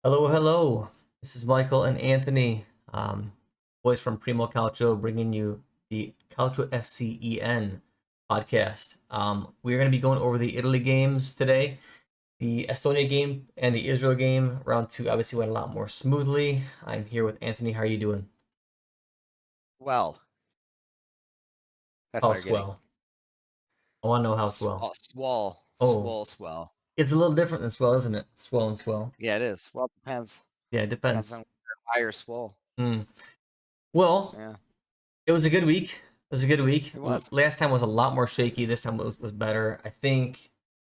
Hello, hello. This is Michael and Anthony, boys from Primo Calcio, bringing you the Calcio FCEN podcast. We're going to be going over the Italy games today. The Estonia game and the Israel game, round two, obviously went a lot more smoothly. I'm here with Anthony. How are you doing? Well, that's How all you're getting. swell? I want to know how swell. Oh, Swell. it's a little different than swell, isn't it? Swell and swell. Yeah, it is. Well, it depends. Yeah, it Depends depends. on higher swell. Mm. Well, Yeah, it was a good week. It was a good week. it was. Last time was a lot more shaky. This time was better. I think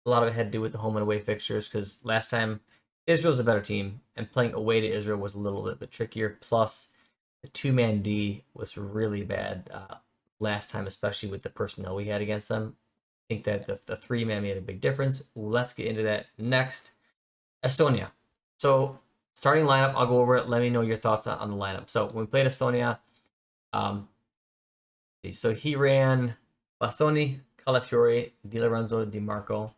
a lot of it had to do with the home and away fixtures because last time Israel's a better team and playing away to Israel was a little bit trickier. Plus, the two-man D was really bad last time, especially with the personnel we had against them. I think that the three-man made a big difference. Let's get into that next. Estonia. So, starting lineup, I'll go over it. Let me know your thoughts on the lineup. So, when we played Estonia, um, so he ran Bastoni, Calafiore, Di Lorenzo, Di Marco,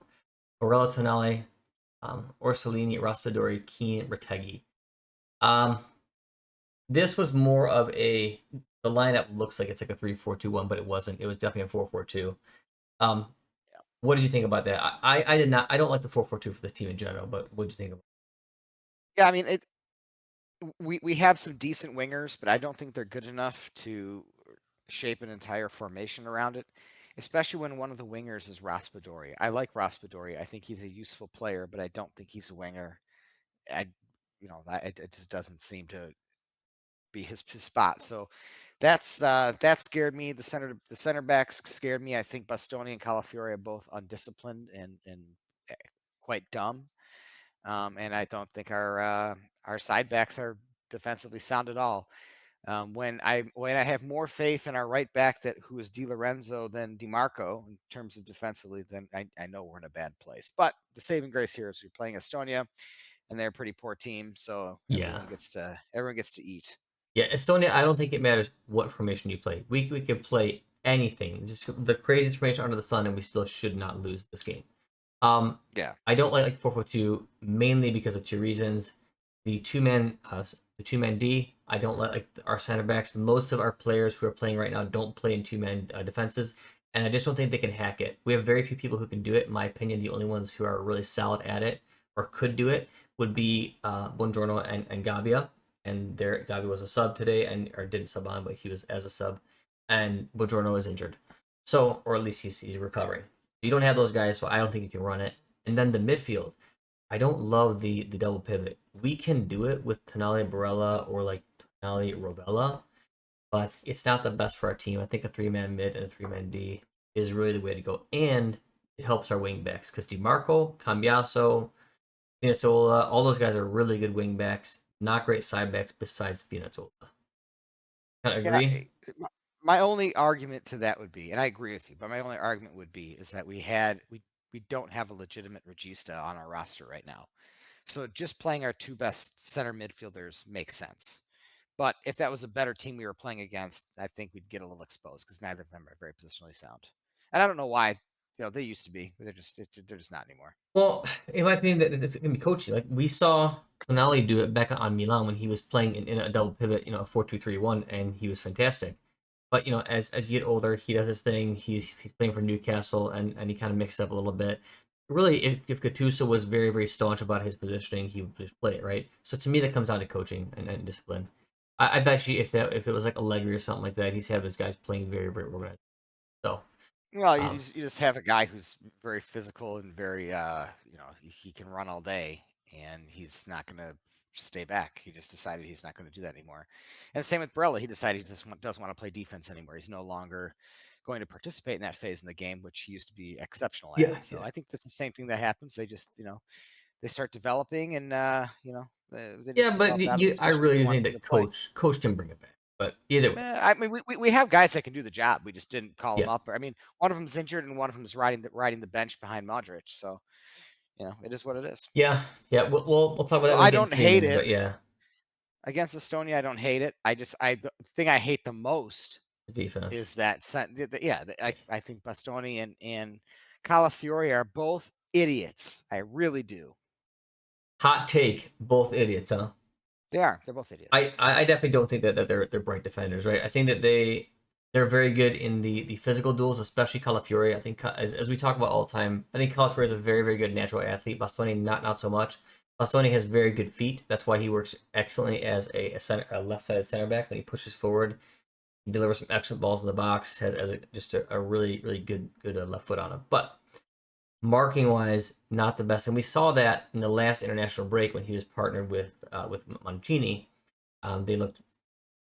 Morello Tonali, Orsolini, Raspadori, Keane, Retegui. Um, this was more of the lineup looks like it's like a 3-4-2-1, but it wasn't. It was definitely a 4-4-2. Um, what did you think about that? I did not. I don't like the 4-4-2 for this team in general, but what did you think of it? Yeah, I mean, we have some decent wingers, but I don't think they're good enough to shape an entire formation around it, especially when one of the wingers is Raspadori. I like Raspadori. I think he's a useful player, but I don't think he's a winger. I, it just doesn't seem to be his spot. So that scared me. The center backs scared me. I think Bastoni and Calafiore are both undisciplined and eh, quite dumb. And I don't think our side backs are defensively sound at all. When I have more faith in our right back who is Di Lorenzo than Di Marco in terms of defensively, then I know we're in a bad place. But the saving grace here is we're playing Estonia, and they're a pretty poor team, so Yeah, everyone gets to eat. yeah. Estonia. I don't think it matters what formation you play. We could play anything, just the craziest formation under the sun, and we still should not lose this game. Um, Yeah. I don't like 4-4-2 mainly because of two reasons. The two man D. I don't like our center backs. Most of our players who are playing right now don't play in two-man defenses, and I just don't think they can hack it. We have very few people who can do it. In my opinion, the only ones who are really solid at it or could do it would be Buongiorno and Gabia. And there, Gabia was a sub today, and or didn't sub on, but he was as a sub, and Buongiorno is injured, so or at least he's recovering. You don't have those guys, so I don't think you can run it. And then the midfield, I don't love the double pivot. We can do it with Tonali Barella or like Tonali Rovella, but it's not the best for our team. I think a three-man mid and a three-man D is really the way to go, and it helps our wing backs because DiMarco, Cambiaso, Spinazzola, all those guys are really good wing backs. Not great side backs besides Spinazzola. Kind of Yeah, agree? my only argument to that would be, and I agree with you, but my only argument would be is that we don't have a legitimate regista on our roster right now. So just playing our two best center midfielders makes sense. But if that was a better team we were playing against, I think we'd get a little exposed because neither of them are very positionally sound. And I don't know why. They used to be, but they're just not anymore. Well, in my opinion, that this can be coaching. Like we saw Tonali do it back on Milan when he was playing in a double pivot, a 4-2-3-1, and he was fantastic. But as you get older, he does his thing. He's playing for Newcastle, and he kind of mixes up a little bit. Really, if Gattuso was very very staunch about his positioning, he would just play it right. So to me, that comes down to coaching and discipline. I bet you if it was like Allegri or something like that, he's have his guys playing very very organized. So Well, um, you just have a guy who's very physical and very, he can run all day, and he's not going to stay back. He just decided he's not going to do that anymore. And same with Barella. He decided he just doesn't want to play defense anymore. He's no longer going to participate in that phase in the game, which he used to be exceptional at. yeah, So yeah, I think that's the same thing that happens. They just, they start developing, and they yeah. just But evolve out of the I positions really they do want think them to that play. coach can bring it back. But either way, I mean, we have guys that can do the job. We just didn't call them yeah. up. I mean, one of them's injured and one of them's riding the bench behind Modric. So it is what it is. Yeah, yeah. We'll talk about So that when we I get don't into the hate ending. But it yeah, against Estonia. I don't hate it. The thing I hate the most the defense. is that I think Bastoni and Calafiori are both idiots. I really do. Hot take, both idiots, huh? They are. They're both idiots. I definitely don't think that they're bright defenders, right? I think that they're very good in the physical duels, especially Calafiore. I think as we talk about all the time, I think Calafiore is a very very good natural athlete. Bastoni not so much. Bastoni has very good feet. That's why he works excellently as a left-sided center back when he pushes forward. He delivers some excellent balls in the box. Has just a really really good left foot on him. But marking wise, not the best, and we saw that in the last international break when he was partnered with Mancini. They looked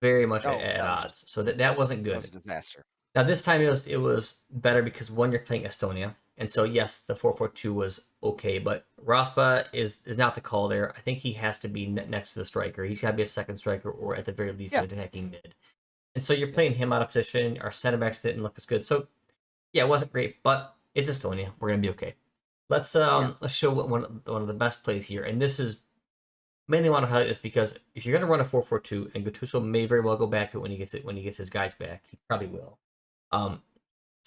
very much Oh, at odds, so that wasn't that was good. a disaster. Now this time it was better because one, you're playing Estonia, and so yes, the 4-4-2 was okay, but Raspa is not the call there. I think he has to be next to the striker. He's got to be a second striker, or at the very least Yeah. an attacking mid. And so you're playing Yes. him out of position. Our center backs didn't look as good. So yeah, it wasn't great, but it's Estonia. We're gonna be okay. Yeah. Let's show one of the best plays here, and this is mainly want to highlight this because if you're going to run a 4-4-2, and Gattuso may very well go back to it when he gets his guys back, he probably will. Um,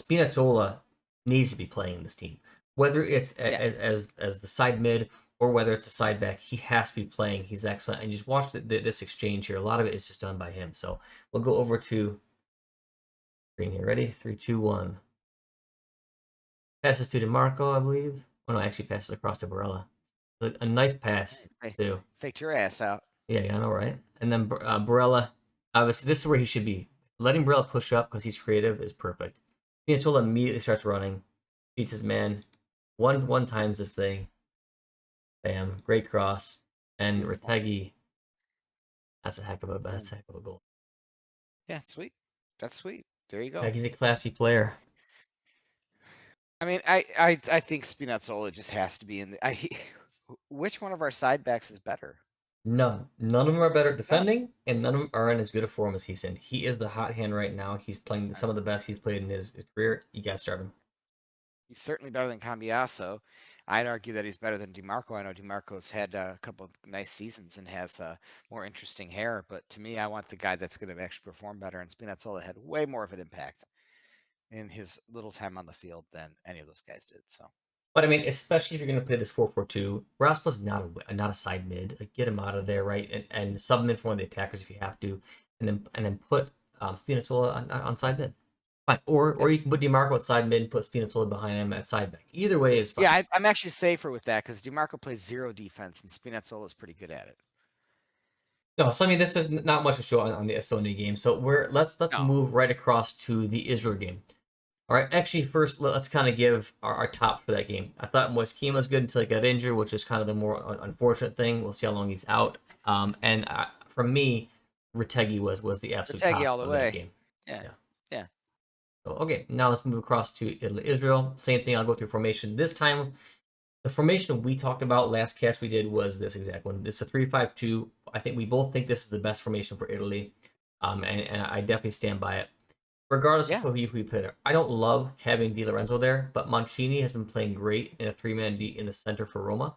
Spinazzola needs to be playing in this team, whether it's Yeah. as the side mid or whether it's a side back. He has to be playing. He's excellent, and just watch this exchange here. A lot of it is just done by him. So we'll go over to screen here. Ready? 3, 2, 1. Passes to DeMarco, I believe. Oh no, actually passes across to Barella. A nice pass Hey, too. faked your ass out. Yeah, I know, right? And then Barella, obviously, this is where he should be. Letting Barella push up because he's creative is perfect. Piazzolla immediately starts running, beats his man, one times this thing. Bam, great cross, and Beautiful. Retegui. That's Boom. a heck of a goal. Yeah. Sweet. That's sweet. There you go. Reteguy's a classy player. I mean, I think Spinazzola just has to be in the. Which one of our side backs is better? None of them are better at None. defending, and none of them are in as good a form as he's in. He is the hot hand right now. He's playing I- some of the best he's played in his career. You gotta start him. He's certainly better than Cambiaso. I'd argue that he's better than DiMarco. I know DiMarco's had a couple of nice seasons and has more interesting hair, but to me, I want the guy that's going to actually perform better. And Spinazzola had way more of an impact in his little time on the field than any of those guys did. So But I mean, especially if you're going to play this 4-4-2, Raspa's not a side mid. Like, get him out of there, right? And sub him in for one of the attackers if you have to, and then put Spinazzola on side mid. Fine. Or yep. you can put DiMarco at side mid and put Spinazzola behind him at side back. Either way is Yeah, fine. I'm actually safer with that because DiMarco plays zero defense and Spinazzola is pretty good at it. No, so I mean, this is not much to show on the Estonia game. So let's No. move right across to the Israel game. All right, actually, first let's kind of give our top for that game. I thought Moiskin was good until he got injured, which is kind of the more unfortunate thing. We'll see how long he's out. And for me, Retegui was the absolute Retegui top all the of that way. game. Yeah. Yeah. Yeah. So okay, now let's move across to Italy, Israel. Same thing. I'll go through formation. This time, the formation we talked about last cast we did was this exact one. This is a 3-5-2. I think we both think this is the best formation for Italy, and I definitely stand by it regardless of Yeah. who we play there. I don't love having Di Lorenzo there, but Mancini has been playing great in a three-man D in the center for Roma.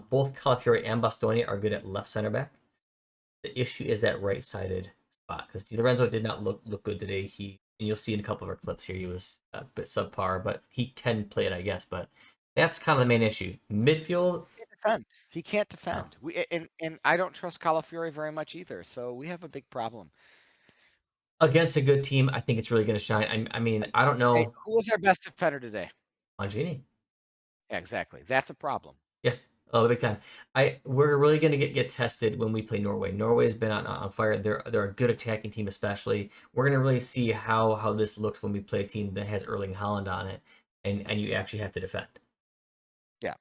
Both Calafiore and Bastoni are good at left center back. The issue is that right-sided spot because Di Lorenzo did not look good today. And you'll see in a couple of our clips here, he was a bit subpar, but he can play it, I guess. But that's kind of the main issue. Midfield, He can't defend. He can't no. defend. And I don't trust Calafiore very much either. So we have a big problem. Against a good team, I think it's really going to shine. I mean, I don't Hey, know. who was our best defender today? Mancini. Yeah, exactly. That's a problem. Yeah. Oh, big time. We're really gonna get tested when we play Norway. Norway's been on fire. They're a good attacking team, especially. We're gonna really see how this looks when we play a team that has Erling Haaland on it, and you actually have to defend. Yeah.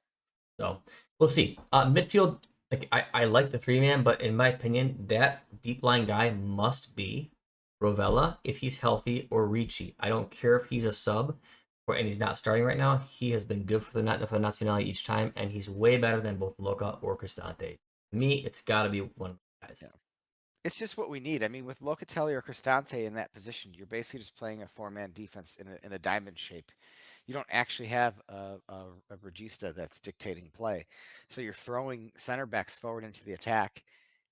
So we'll see. Midfield, like I like the three man, but in my opinion, that deep line guy must be Rovella if he's healthy or Ricci. I don't care if he's a sub and he's not starting right now. He has been good for the Nazionale each time, and he's way better than both Loca or Cristante. To me, it's got to be one of the guys. Yeah. It's just what we need. I mean, with Locatelli or Cristante in that position, you're basically just playing a four-man defense in a diamond shape. You don't actually have a regista that's dictating play. So you're throwing center backs forward into the attack,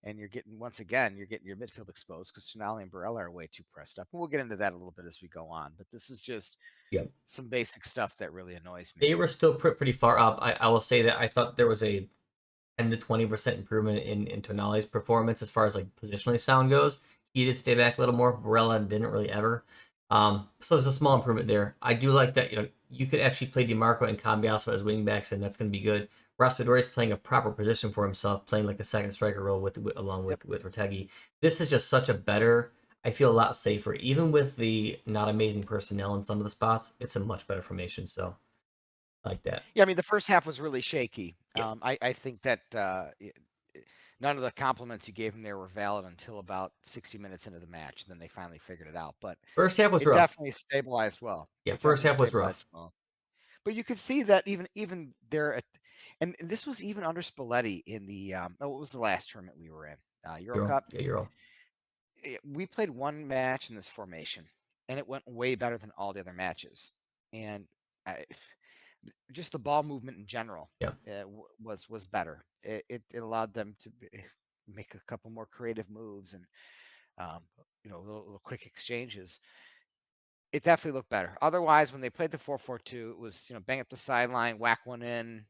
and you're getting once again you're getting your midfield exposed because Tonali and Barella are way too pressed up. And we'll get into that a little bit as we go on. But this is just Yep. some basic stuff that really annoys me. They were still pretty far up. I will say that I thought there was a 10 to 20% improvement in Tonali's performance as far as like positionally sound goes. He did stay back a little more. Barella didn't really ever. So there's a small improvement there. I do like that. You could actually play DiMarco and Cambiaso as wingbacks, and that's going to be good. Raspadori is playing a proper position for himself, playing like a second striker role along Yep. with Retegui. This is just such a better. I feel a lot safer, even with the not amazing personnel in some of the spots. It's a much better formation, so I like that. Yeah, I mean, the first half was really shaky. Yeah, I think that none of the compliments you gave him there were valid until about 60 minutes into the match. And then they finally figured it out. But first half was it rough. definitely stabilized well. Yeah, It first definitely half was rough. stabilized well. But you could see that even there, and this was even under Spalletti in the what was the last tournament we were in? Euro Euro, Cup. yeah, Euro. We played one match in this formation, and it went way better than all the other matches. And I, just the ball movement in general Yeah, was better. It allowed them to make a couple more creative moves and um, little quick exchanges. It definitely looked better. Otherwise, when they played the 4-4-2, it was bang up the sideline, whack one in,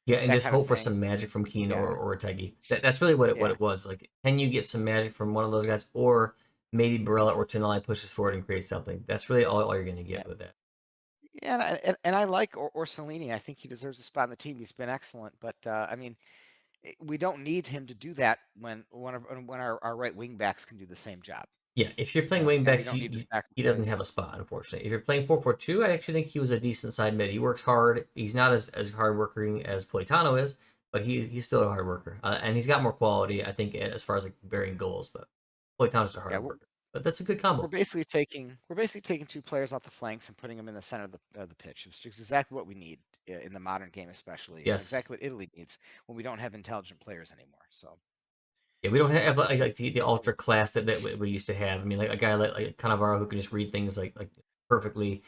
yeah, and that just kind of hope for thing. some magic from Keane Yeah, or Tegi. That's really what yeah, it was. Like, can you get some magic from one of those guys, or maybe Barella or Tonali pushes forward and creates something? That's really all you're going to yeah. get with that. Yeah, and I like Orsolini. I think he deserves a spot in the team. He's been excellent, but I mean, we don't need him to do that when our right wing backs can do the same job. Yeah, if you're playing wing And we backs, don't need to he doesn't have sacrifice. a spot, unfortunately. If you're playing 4-4-2, I actually think he was a decent side mid. He works hard. He's not as hard working as Politano is, but he's still a hard worker, and he's got more quality, I think, as far as like bearing goals. But Politano's just a Yeah, harder worker. But that's a good combo. we're basically taking two players off the flanks and putting them in the center of the pitch, which is exactly what we need in the modern game, especially, and Yes. exactly what Italy needs when we don't have intelligent players anymore. So Yeah, we don't have like the ultra class that we used to have. I mean, like a guy like Cannavaro who can just read things like perfectly.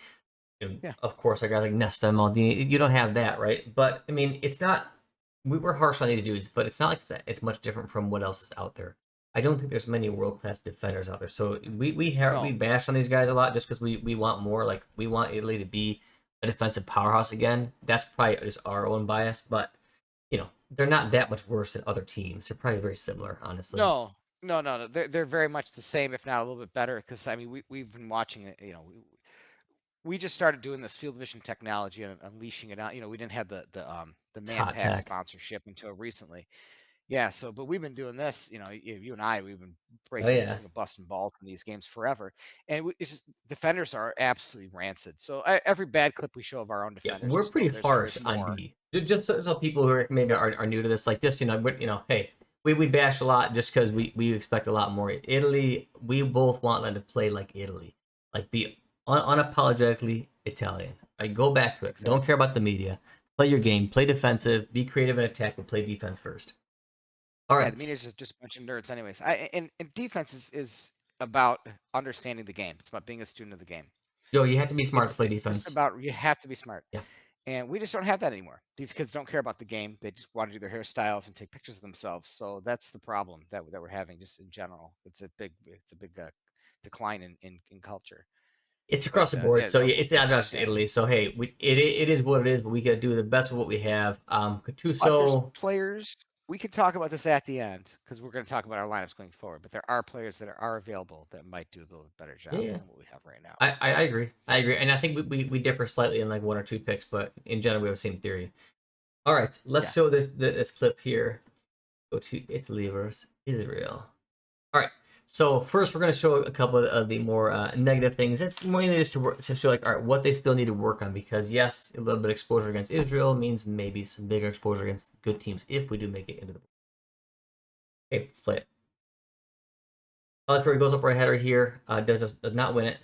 And yeah, of course, like guys like Nesta and Maldini, you don't have that, right? But I mean, it's not. We were harsh on these dudes, but it's not like it's much different from what else is out there. I don't think there's many world class defenders out there. So we no, bash on these guys a lot just because we want more. Like we want Italy to be a defensive powerhouse again. That's probably just our own bias, but they're not that much worse than other teams. They're probably very similar, honestly. no, no. They're very much the same, if not a little bit better. Because I mean, we've been watching it. We just started doing this field vision technology and unleashing it out. We didn't have the It's man hot pack tech. sponsorship until recently. Yeah, but we've been doing this, you and I, we've been Oh breaking, yeah, busting balls in these games forever, and it's just defenders are absolutely rancid. So every bad clip we show of our own yeah. defenders, We're just pretty know harsh there's on more. D. Just so people who maybe Yeah, are new to this, like just hey, we bash a lot just because we expect a lot more. Italy, we both want them to play like Italy, like be unapologetically Italian. Like go back to it. Don't care exactly. about the media. Play your game. Play defensive. Be creative and attack, but play defense first. All Yeah, the right. media is just a bunch of nerds, anyways. And defense is about understanding the game. It's about being a student of the game. Yo, you have to be smart to play It's just defense. about you have to be smart. Yeah. And we just don't have that anymore. These kids don't care about the game. They just want to do their hairstyles and take pictures of themselves. So that's the problem that we're having just in general. It's a big decline in culture. It's But across the board. yeah, So no, yeah, it's not just yeah. Italy. So hey, it is what it is, but we got to do the best of what we have. But there's Gattuso, players. We can talk about this at the end because we're going to talk about our lineups going forward. But there are players that are available that might do a little bit better yeah, job yeah. than what we have right now. I agree. I agree, and I think we differ slightly in like one or two picks, but in general we have the same theory. All right, let's Yeah, show this clip here. Go to Italy versus Israel. All right. So first, we're going to show a couple of the more negative things. It's mainly just to show like, all right, what they still need to work on. Because yes, a little bit of exposure against Israel means maybe some bigger exposure against good teams if we do make it into the. Okay, let's play it. He goes up right header here. Does not win it.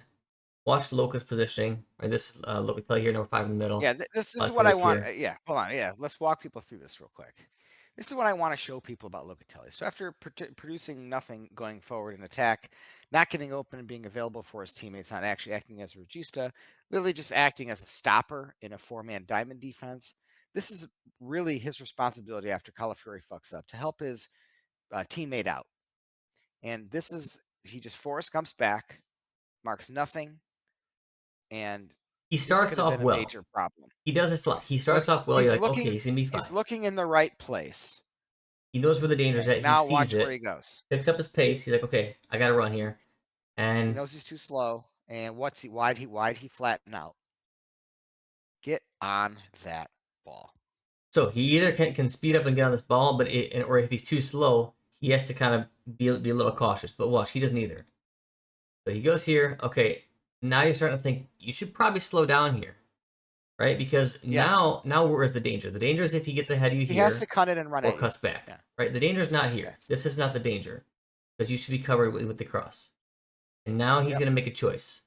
Watch Loca's positioning. Right, this Locatelli here, number 5 in the middle. yeah. This is what I Flores want. here. Yeah, hold on. Yeah, let's walk people through this real quick. This is what I want to show people about Locatelli. So after producing nothing going forward in attack, not getting open and being available for his teammates, not actually acting as a regista, literally just acting as a stopper in a four-man diamond defense. This is really his responsibility after Calafiori fucks up to help his teammate out. And this is he just Forrest Gumps back, marks nothing, and He this starts could have off been a well. major problem. He does this a lot. He Look, starts off well. You're he's like, okay, looking he's gonna be he's fine. looking in the right place. He knows where the danger's Okay, at. He now sees watch where it, he goes. picks up his pace. He's like, okay, I got to run here. He And knows he's too slow. And why'd he flatten out? Get on that ball. so he either can speed up and get on this ball, or if he's too slow, he has to kind of be a little cautious. But watch, he doesn't either. So he goes here. Okay, now you're starting to think you should probably slow down here, right? Because Yes. now where is the danger? The danger is if he gets ahead of you He has to here cut it and run or at you. cuts back, Yeah. right? The danger is not here. Yes. This is not the danger because you should be covered with the cross. And now he's Yep. going to make a choice,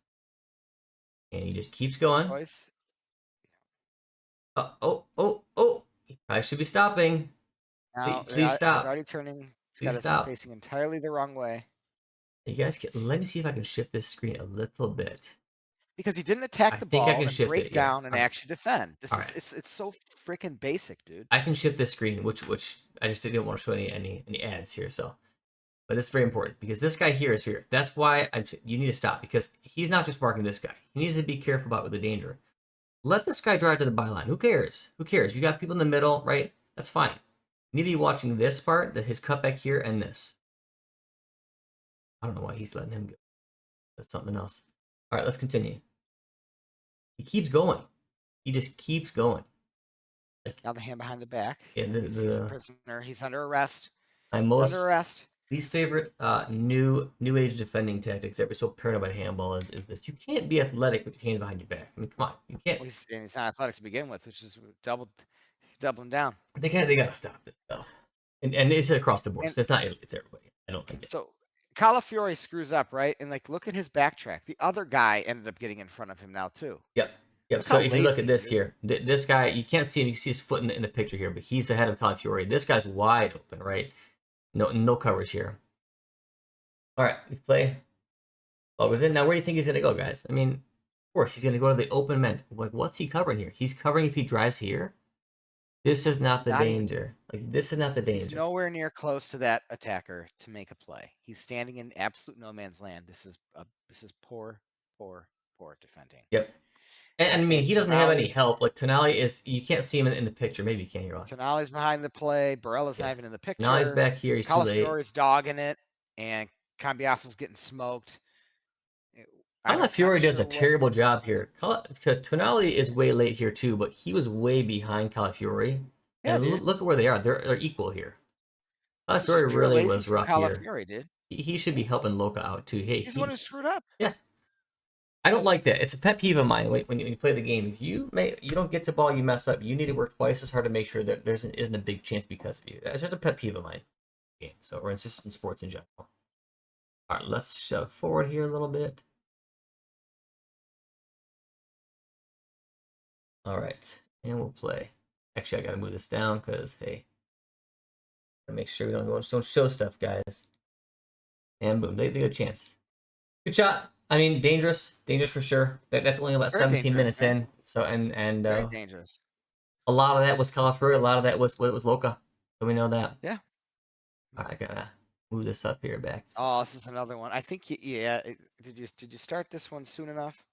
and he just keeps His going. choice. Oh! He probably should be stopping. Now Please he's stop. already turning. He's got Please us stop. facing entirely the wrong way. You guys, let me see if I can shift this screen a little bit. Because he didn't attack I the think I ball can and shift break it. Yeah. down and All right. actually defend. This All is right. it's so freaking basic, dude. I can shift this screen, which I just didn't want to show any ads here. So, but it's very important because this guy here is here. That's why you need to stop because he's not just marking this guy. He needs to be careful about with the danger. Let this guy drive to the byline. Who cares? Who cares? You got people in the middle, right? That's fine. You need to be watching this part, his cutback here, and this. I don't know why he's letting him go. That's something else. All right, let's continue. He keeps going. He just keeps going. Like, Now the hand behind the back. yeah, He's a prisoner. He's under arrest. He's under arrest. least favorite new age defending tactics that we're so paranoid about handball is this. You can't be athletic with your hands behind your back. I mean, come on, you can't. Well, he's not athletic to begin with, which is doubling down. They gotta stop this stuff. And it's across the board. And So it's not it's everybody. I don't think it. so Calafiore screws up, right? And like, look at his backtrack. The other guy ended up getting in front of him now too. Yep. Look So how if you look lazy at this he is. here, this guy, you can't see him. You see his foot in the picture here, but he's the head of Calafiore. This guy's wide open, right? No coverage here. All right, we play. Ball goes in. Now, where do you think he's going to go, guys? I mean, of course, he's going to go to the open man. Like, what's he covering here? He's covering if he drives here. This is not the danger. This is not the danger. He's nowhere near close to that attacker to make a play. He's standing in absolute no man's land. This is poor defending. Yep. And I mean, he doesn't have any help. Like, Tonali is, you can't see him in the picture. Maybe you can't hear us. Tonali's behind the play. Barella's not even in the picture. Tonali's back here. He's too late. Calafiore's dogging it, and Cambiaso's getting smoked. Calafiore does a terrible job here. Tonali is way late here too, but he was way behind Calafiore. Yeah, and look at where they are. They're equal here. Calafiore really was rough here. Dude. He should be helping Loca out too. Hey, he's the one who screwed up. Yeah. I don't like that. It's a pet peeve of mine when you play the game. If you don't get to ball, you mess up. You need to work twice as hard to make sure that there isn't a big chance because of you. That's just a pet peeve of mine. Game. So, or it's just in sports in general. All right, let's shove forward here a little bit. All right, and we'll play. Actually, I gotta move this down because hey, gotta make sure we don't show stuff, guys. And boom, they get a chance. Good shot. I mean, dangerous for sure. That's only about 17 minutes in. So and very dangerous. A lot of that was Calafiore. A lot of that was Loca. So we know that. Yeah. All right, I gotta move this up here back. Oh, this is another one. I think yeah. Did you start this one soon enough?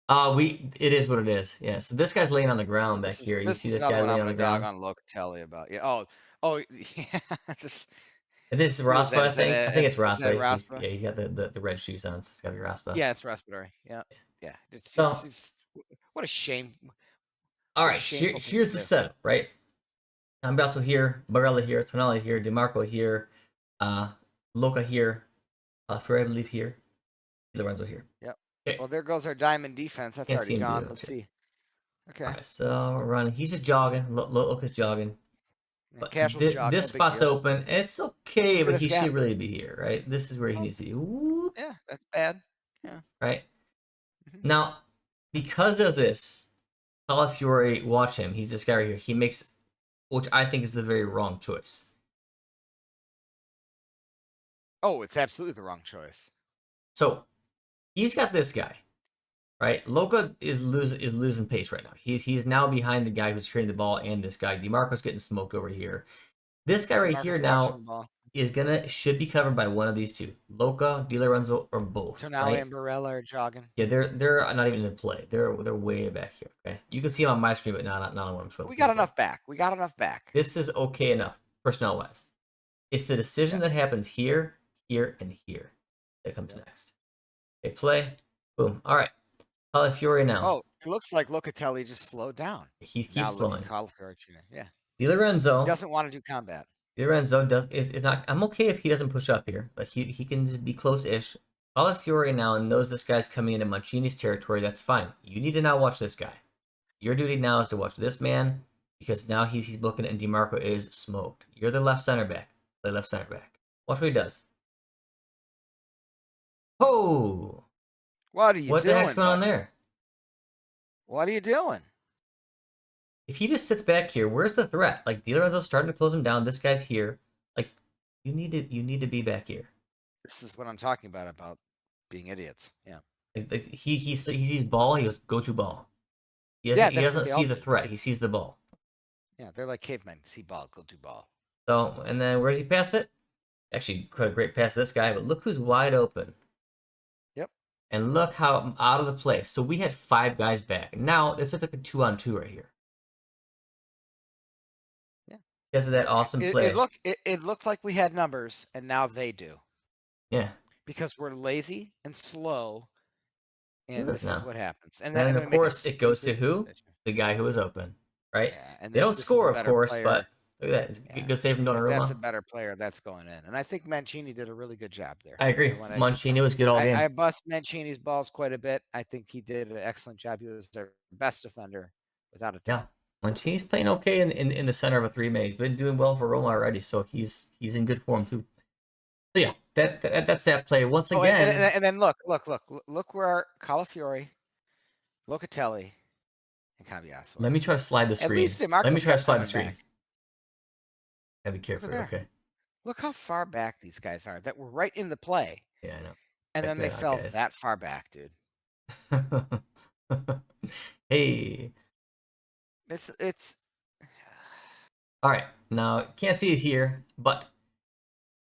It is what it is. Yeah. So this guy's laying on the ground back here. You see this guy laying on the ground. I'm gonna tell you about. Yeah. Oh, yeah. This is Raspa, I think. I think it's Raspa. He's got the red shoes on, so it's gotta be Raspa. Yeah, it's Raspadori. Yeah. What a shame. All right, here's the setup, right? Cambiaso here, Barella here, Tonali here, DeMarco here, Loca here, Ferrer, I believe here, Lorenzo here. Yep. Okay. Well, there goes our diamond defense. That's already gone. Let's see. Okay. All right, so we're running. He's just jogging. Loca's jogging. But casual jog. This spot's open. It's okay, but he should really be here, right? This is where he needs to be. Whoop. Yeah, that's bad. Yeah. Right? Mm-hmm. Now, because of this, Calafiore, watch him. He's this guy right here. He makes, which I think is the very wrong choice. Oh, it's absolutely the wrong choice. So, he's got this guy, right? Loca is losing pace right now. He's now behind the guy who's carrying the ball and this guy. DeMarco's getting smoked over here. This guy right here now should be covered by one of these two. Loca, Di Lorenzo, or both. Tonali and Barella are jogging. Yeah, they're not even in play. They're way back here. Okay, you can see them on my screen, but not on what I'm showing. We got enough back. This is okay enough personnel wise. It's the decision that happens here, here, and here that comes next. Okay, play. Boom. All right. Calafiore now. Oh, it looks like Locatelli just slowed down. He Now keeps look at slowing. Calafiore. Yeah. Di He Lorenzo. doesn't want to do combat. Di Lorenzo is not. I'm okay if he doesn't push up here, but he can be close-ish. Calafiore now knows this guy's coming into Mancini's territory. That's fine. You need to now watch this guy. Your duty now is to watch this man because now he's booking it and DiMarco is smoked. You're the left center back. Play left center back. Watch what he does. Oh! What are you What the heck's doing, going on buddy? there? What are you doing? If he just sits back here, where's the threat? Like Di Lorenzo's starting to close him down. This guy's here. Like you need to be back here. This is what I'm talking about being idiots. Yeah. Like he sees ball. He goes go to ball. He That's what doesn't they all see the do. threat. He sees the ball. Yeah, they're like cavemen. See ball, go do ball. So and then where does he pass it? Actually, quite a great pass to this guy. But look who's wide open. Yep. And look how out of the play. So we had 5 guys back. Now it's like a 2-on-2 right here. Yeah. Because of that awesome play. It looked like we had numbers, and now they do. Yeah. Because we're lazy and slow, and this is what happens. And then then of course it goes to who? decision. The guy who was open, right? Yeah, and They don't score, of course, player, but look at that. It's a good save from if that's a Donnarumma. better player, that's going in. And I think Mancini did a really good job there. I agree. Mancini was good all game. I bust Mancini's balls quite a bit. I think he did an excellent job. He was their best defender, without a doubt. Yeah. Mancini's playing okay in the center of a 3-man. He's been doing well for Roma already, so he's in good form too. So yeah, that's that play. Once again. And then look where our Calafiore, Locatelli, and Cambiasso. Let me try to slide the screen. At least DiMarco Let me try to slide the coming screen. back. Gotta be careful. Okay. Look how far back these guys are. That were right in the play. Yeah, I know. And then they fell that far back, dude. Hey. It's all right. Now can't see it here, but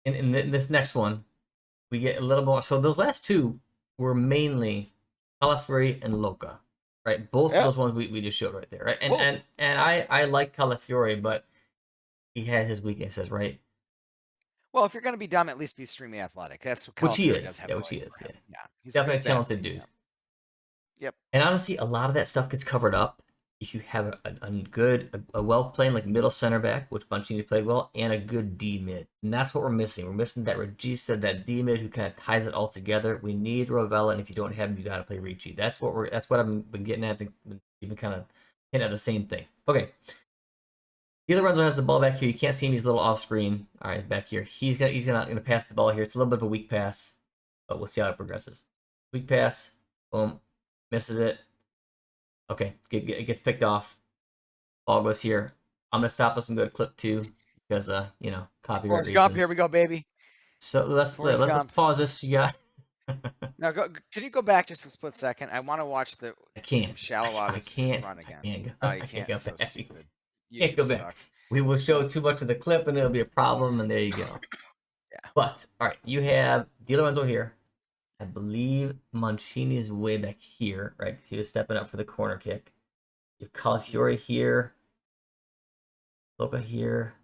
in this next one, we get a little more. So those last 2 were mainly Calafiore and Loca, right? Both of those ones we just showed right there, right? And I like Calafiore, but he had his weaknesses, right? Well, if you're going to be dumb, at least be extremely athletic. That's what Calafiore does have. Yeah, which he is. Yeah, he's definitely a talented dude. Yeah. Yep. And honestly, a lot of that stuff gets covered up if you have a well playing like middle center back, which Mancini played well, and a good D mid. And that's what we're missing. We're missing that Regista, that D mid who kind of ties it all together. We need Rovella, and if you don't have him, you got to play Ricci. That's what I've been getting at. Even kind of hitting at the same thing. Okay. Di Lorenzo has the ball back here. You can't see him. He's a little off screen. All right, back here. He's gonna pass the ball here. It's a little bit of a weak pass, but we'll see how it progresses. Weak pass. Boom. Misses it. Okay, it gets picked off. Ball goes here. I'm gonna stop this and go to clip 2 because copyright Forrest reasons. Gump, here we go, baby. So let's pause this. You got. Now, can you go back just a split second? I want to watch the. I can't. Shallow out. I can't. Run again. I can't go. Oh, you can't. Go So back. stupid. Can't go back. Sucks. We will show too much of the clip and it'll be a problem. And there you go. Yeah. But all right, you have Di Lorenzo here. I believe Mancini's way back here, right? He was stepping up for the corner kick. You have Calafiore here. Loca here.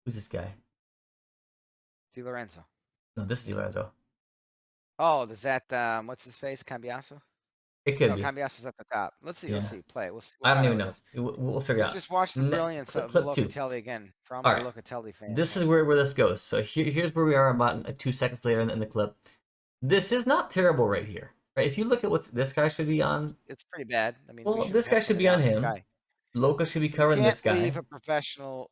Who's this guy? Di Lorenzo. No, this is Di Lorenzo. Oh, is that what's his face? Cambiasso? It could be. Cambiasso's at the top. Let's see. Let's see. Play. We'll see. I don't even know. We'll figure it out. Just watch the brilliance of Locatelli again. From our Locatelli fan. This is where this goes. So here's where we are about 2 seconds later in the clip. This is not terrible right here. Right? If you look at what this guy should be on. It's pretty bad. I mean, well, this guy should be on him. Loca should be covering this guy. You can't leave a professional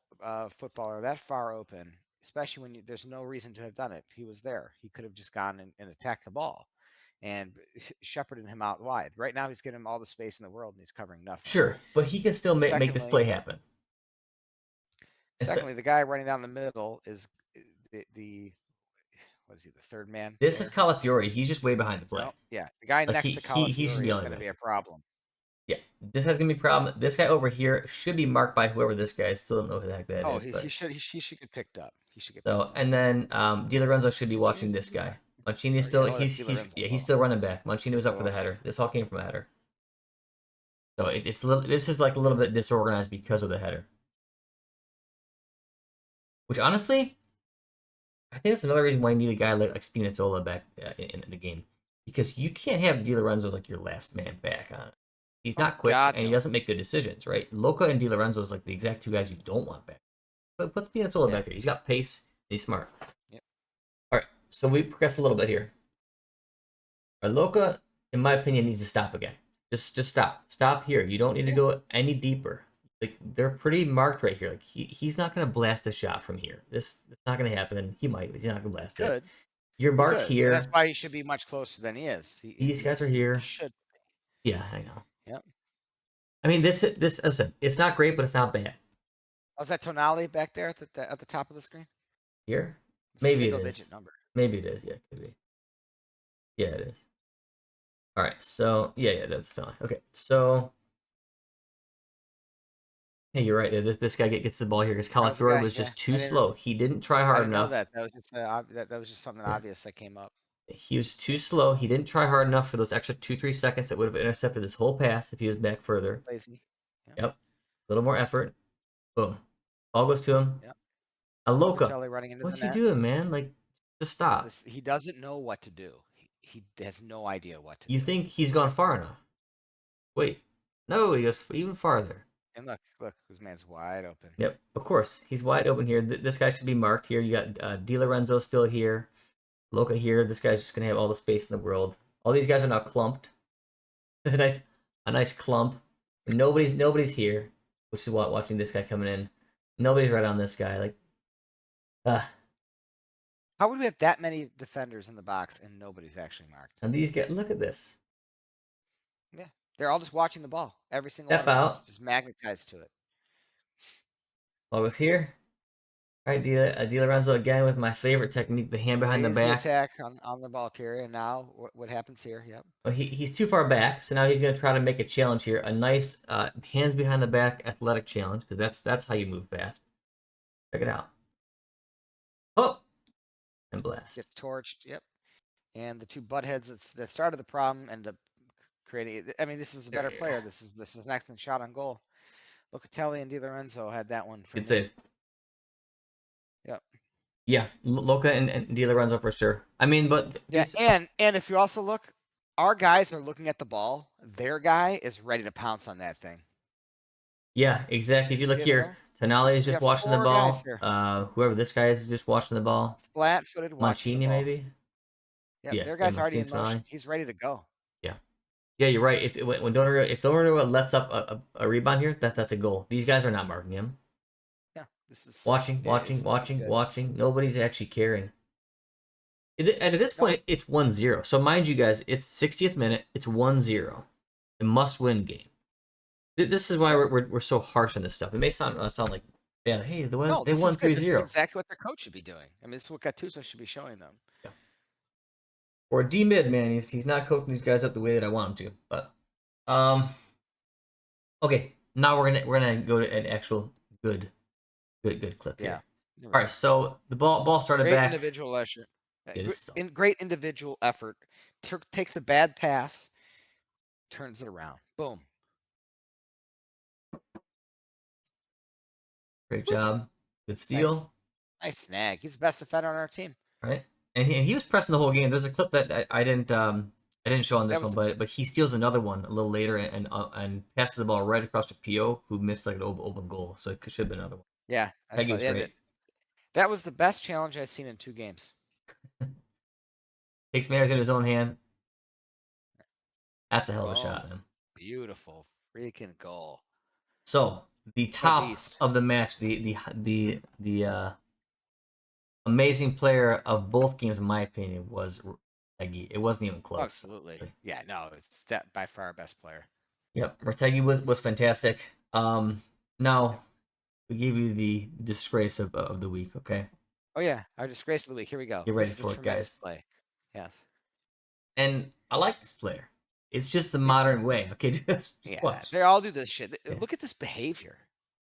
footballer that far open, especially when there's no reason to have done it. He was there. He could have just gone and attacked the ball and shepherded him out wide. Right now, he's getting him all the space in the world, and he's covering nothing. Sure, but he can still make this play happen. Secondly, the guy running down the middle is the what is he, the third man? This is Calafiore. He's just way behind the play. No, yeah, the guy next to Calafiore is going to be a problem. Yeah, this guy's gonna be a problem. This guy over here should be marked by whoever this guy is. Still don't know who the heck that is. Oh, he should get picked up. He should get. So and then Di Lorenzo should be watching this guy. Mancini is still he's still running back. Mancini was up for the header. This all came from a header. So it's a little. This is like a little bit disorganized because of the header. Which honestly, I think that's another reason why you need a guy like Spinazzola back in the game, because you can't have Di Lorenzo as like your last man back on it. He's Oh not quick God, and he no. doesn't make good decisions, right? Loca and Di Lorenzo is like the exact two guys you don't want back. But put Spinazzola Yeah. back there. He's got pace. He's smart. Yep. All right, so we progressed a little bit here. Loca, in my opinion, needs to stop again. Just stop. Stop here. You don't need to Yeah. go any deeper. Like they're pretty marked right here. Like he's not gonna blast a shot from here. It's not gonna happen. He might, but he's not gonna He blast it. could. You're He marked could, and that's here. why he should be much closer than he is. These guys are He here. should. Yeah, I know. Yep. I mean, this listen, it's not great, but it's not bad. Was that tonali back there at the top of the screen? Here, It's a maybe it single is. digit number. Maybe it is. Yeah, it could be. Yeah, it is. All right. So yeah, that's fine. Okay. So hey, you're right. This guy gets the ball here because That was the Calafiore guy. was Yeah, just too slow. He didn't try I hard didn't know enough. that. That was just that was just something Yeah. obvious that came up. He was too slow. He didn't try hard enough for those extra 2-3 seconds that would have intercepted this whole pass if he was back further. Lazy. Yep. Yep. A little more effort. Boom. Ball goes to him. Yep. Aloka, Locatelli running into the what you net. doing, man? Like, just stop. He doesn't know what to do. He has no idea what to You do. think he's gone far enough? Wait. No, he goes even farther. And look, whose man's wide open. Yep, of course. He's wide open here. This guy should be marked here. You got Di Lorenzo still here. Loca here. This guy's just going to have all the space in the world. All these guys are now clumped. a nice clump. Nobody's here, which is what watching this guy coming in. Nobody's right on this guy. Like, How would we have that many defenders in the box and nobody's actually marked? and these guys, look at this. Yeah, they're all just watching the ball. Every single Step one of them out. just magnetized to it. Ball goes here. All right, Di Lorenzo again with my favorite technique, the hand behind the Lazy back. attack on the ball carrier. And now what happens here? Yep. Well, he's too far back, so now he's going to try to make a challenge here. A nice hands behind the back athletic challenge, because that's how you move fast. Check it out. Oh, and blast. Gets torched. Yep. And the two butt heads that started the problem end up creating. I mean, this is a better player. This is an excellent shot on goal. Locatelli and Di Lorenzo had that one for Good me. save. Yep. Yeah, Loca and Di Lorenzo for sure. I mean, but Yeah, and if you also look, our guys are looking at the ball. Their guy is ready to pounce on that thing. yeah, exactly. If you look here, Tonali is just watching the ball. Whoever this guy is just watching the ball. Flat-footed watching Mancini the ball. maybe. Yep, Yeah, their guy's already in Mancini's motion. Tonali. He's ready to go. Yeah, yeah, you're right. If Donnarumma lets up a rebound here, that's a goal. These guys are not marking him. Yeah, this is Watching. Nobody's actually caring. And at this point, it's 1-0. So mind you guys, it's 60th minute. It's 1-0. A must-win game. This is why we're so harsh on this stuff. It may sound like, yeah, hey, they won 3-0. This is exactly what their coach should be doing. I mean, this is what Gattuso should be showing them. Yeah. Or D mid, man. He's not coaching these guys up the way that I want him to. But okay, now we're gonna go to an actual good clip here. Yeah. All right, so the ball started Great back. Individual effort. Yeah, Great individual effort. Takes a bad pass, turns it around. Boom. Great job. Good steal. Nice snag. He's the best defender on our team. Right, and he was pressing the whole game. There's a clip that I didn't show on this one, but he steals another one a little later and passes the ball right across to Pio, who missed like an open goal. So it should have been another one. Yeah, Great. That was the best challenge I've seen in 2 games. Takes matters in his own hand. That's a hell of a shot, man. Beautiful freaking goal. So the top of the match, the amazing player of both games, in my opinion, was Retegui. It wasn't even close. Absolutely. Yeah, no, it's that by far our best player. Yep, Retegui was fantastic. Now we gave you the disgrace of the week, okay? Oh yeah, our disgrace of the week. Here we go. Get ready for it, guys. Play. Yes. And I like this player. It's just the modern way, okay? Just watch. They all do this shit. Yeah. Look at this behavior.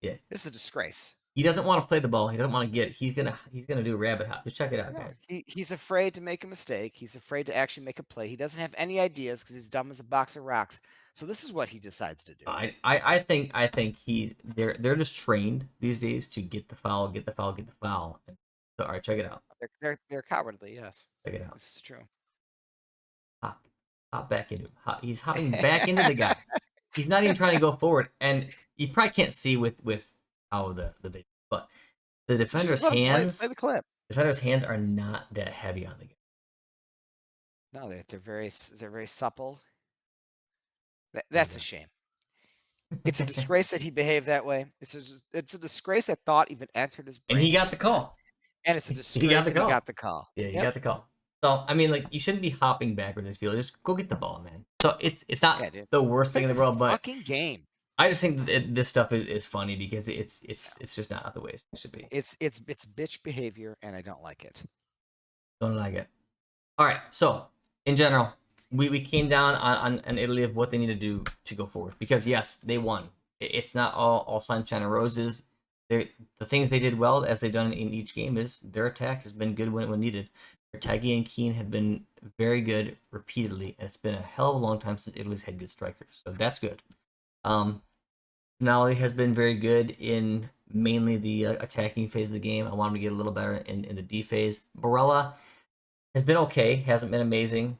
Yeah, this is a disgrace. He doesn't want to play the ball. He doesn't want to get it. He's gonna do a rabbit hop. Just check it out, guys. He's afraid to make a mistake. He's afraid to actually make a play. He doesn't have any ideas because he's dumb as a box of rocks. So this is what he decides to do. I think they're just trained these days to get the foul. So, all right, check it out. They're cowardly. Yes, Check it out. this is true. Hop, hop back into him. He's hopping back into the guy. He's not even trying to go forward, and you probably can't see with how the video, but the You should just let him play the clip. defender's hands are not that heavy on the guy. No, they're very supple. That's a Yeah. shame. It's a disgrace that he behaved that way. It's a disgrace that thought even entered his And he brain to got the do that, call. and it's a He got disgrace the that he got call. the call. Yeah, he Yep. got the call. So I mean, like, you shouldn't be hopping backwards as people. Just go get the ball, man. So it's not Yeah, dude. the worst Play thing in the the world, but fucking game. I just think that this stuff is funny because it's just not the way it should be. It's bitch behavior, and I don't like it. Don't like it. All right. So in general, we came down on Italy of what they need to do to go forward because yes, they won. It's not all sunshine and roses. The things they did well, as they've done in each game, is their attack has been good when needed. Retegui and Keane have been very good repeatedly, and it's been a hell of a long time since Italy's had good strikers. So that's good. Tonali has been very good in mainly the attacking phase of the game. I want him to get a little better in the D phase. Barella has been okay, hasn't been amazing.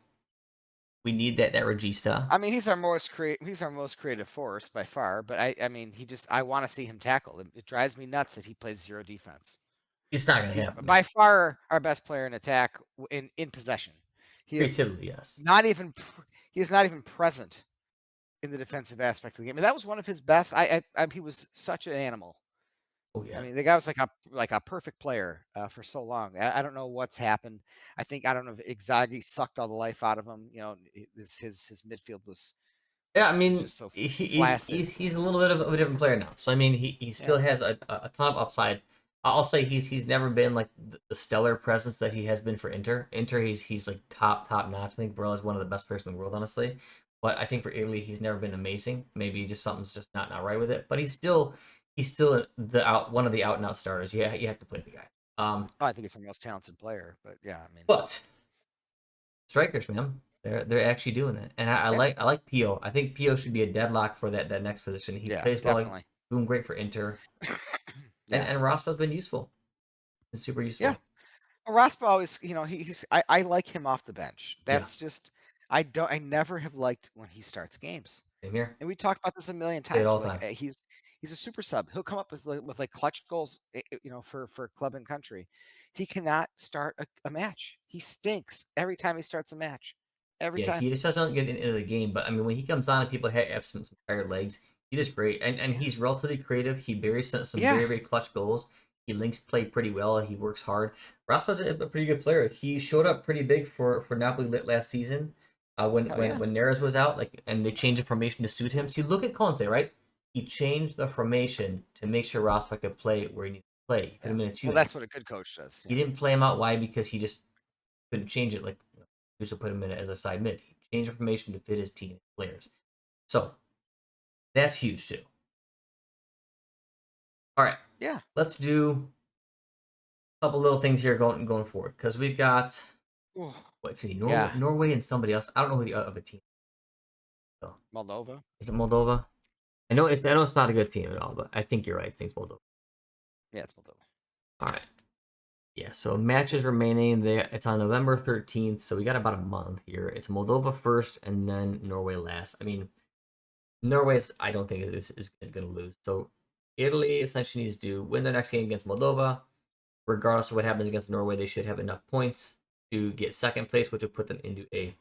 We need that regista. I mean, he's our most creative force by far. But I mean, I want to see him tackle. It drives me nuts that he plays zero defense. It's not gonna He's happen, man. by far our best player in attack in possession. He is Creativity, yes. not even he is not even present in the defensive aspect of the game. And that was one of his best. He was such an animal. Oh I yeah. mean, the guy was like a perfect player for so long. I don't know what's happened. I don't know if Inzaghi sucked all the life out of him. You know, his midfield Yeah, I was mean, just so he's flaccid. he's a little bit of a different player now. So I mean, he still Yeah. has a ton of upside. I'll say he's never been like the stellar presence that he has been for Inter. Inter, he's like top notch. I think Barella is one of the best players in the world, honestly. But I think for Italy, he's never been amazing. Maybe just something's just not right with it. But he's still one of the out and out starters. Yeah, you have to play the guy. Oh, I think he's the most talented player. But yeah, I mean, But strikers, man. They're actually doing it, and yeah, I like Pio. I think Pio should be a deadlock for that next position. He yeah, plays well, like, definitely. doing great for Inter, Yeah, and Rospa's been useful. It's super yeah. useful. Raspa always, I like him off the bench. Yeah, That's just I never have liked when he starts games. same here. And we talked about this a million Say it times. all We're the like time. he's a super sub. He'll come up with like clutch goals, for club and country. He cannot start a match. He stinks every time he starts a match. Every Yeah, time. he just doesn't get into the game. But I mean, when he comes on and people have some tired legs, he does great. And Yeah. he's relatively creative. He buries some Yeah. very clutch goals. He links play pretty well. He works hard. Raspa's a pretty good player. He showed up pretty big for Napoli last season. Hell yeah. When Neres was out, like, and they changed the formation to suit him. See, look at Conte, right? He changed the formation to make sure Raspa could play where he needed to play. He put Yeah. him in a Well, two. that's what a good coach does. He Yeah. didn't play him out wide because he just couldn't change it. Like, Gattuso put him in as a side mid. He changed the formation to fit his team players. So that's huge too. All right, Yeah. let's do a couple little things here going forward because we've got, Ooh. let's see, Yeah. Norway and somebody else. I don't know who the other team is. So, Moldova. is it Moldova? I know it's not a good team at all, but I think you're right. I think it's Moldova. Yeah, it's Moldova. All right. Yeah, so matches remaining. It's on November 13th, so we got about a month here. It's Moldova first and then Norway last. I mean, Norway's, I don't think, is going to lose. So Italy essentially needs to win their next game against Moldova. Regardless of what happens against Norway, they should have enough points to get second place, which would put them into a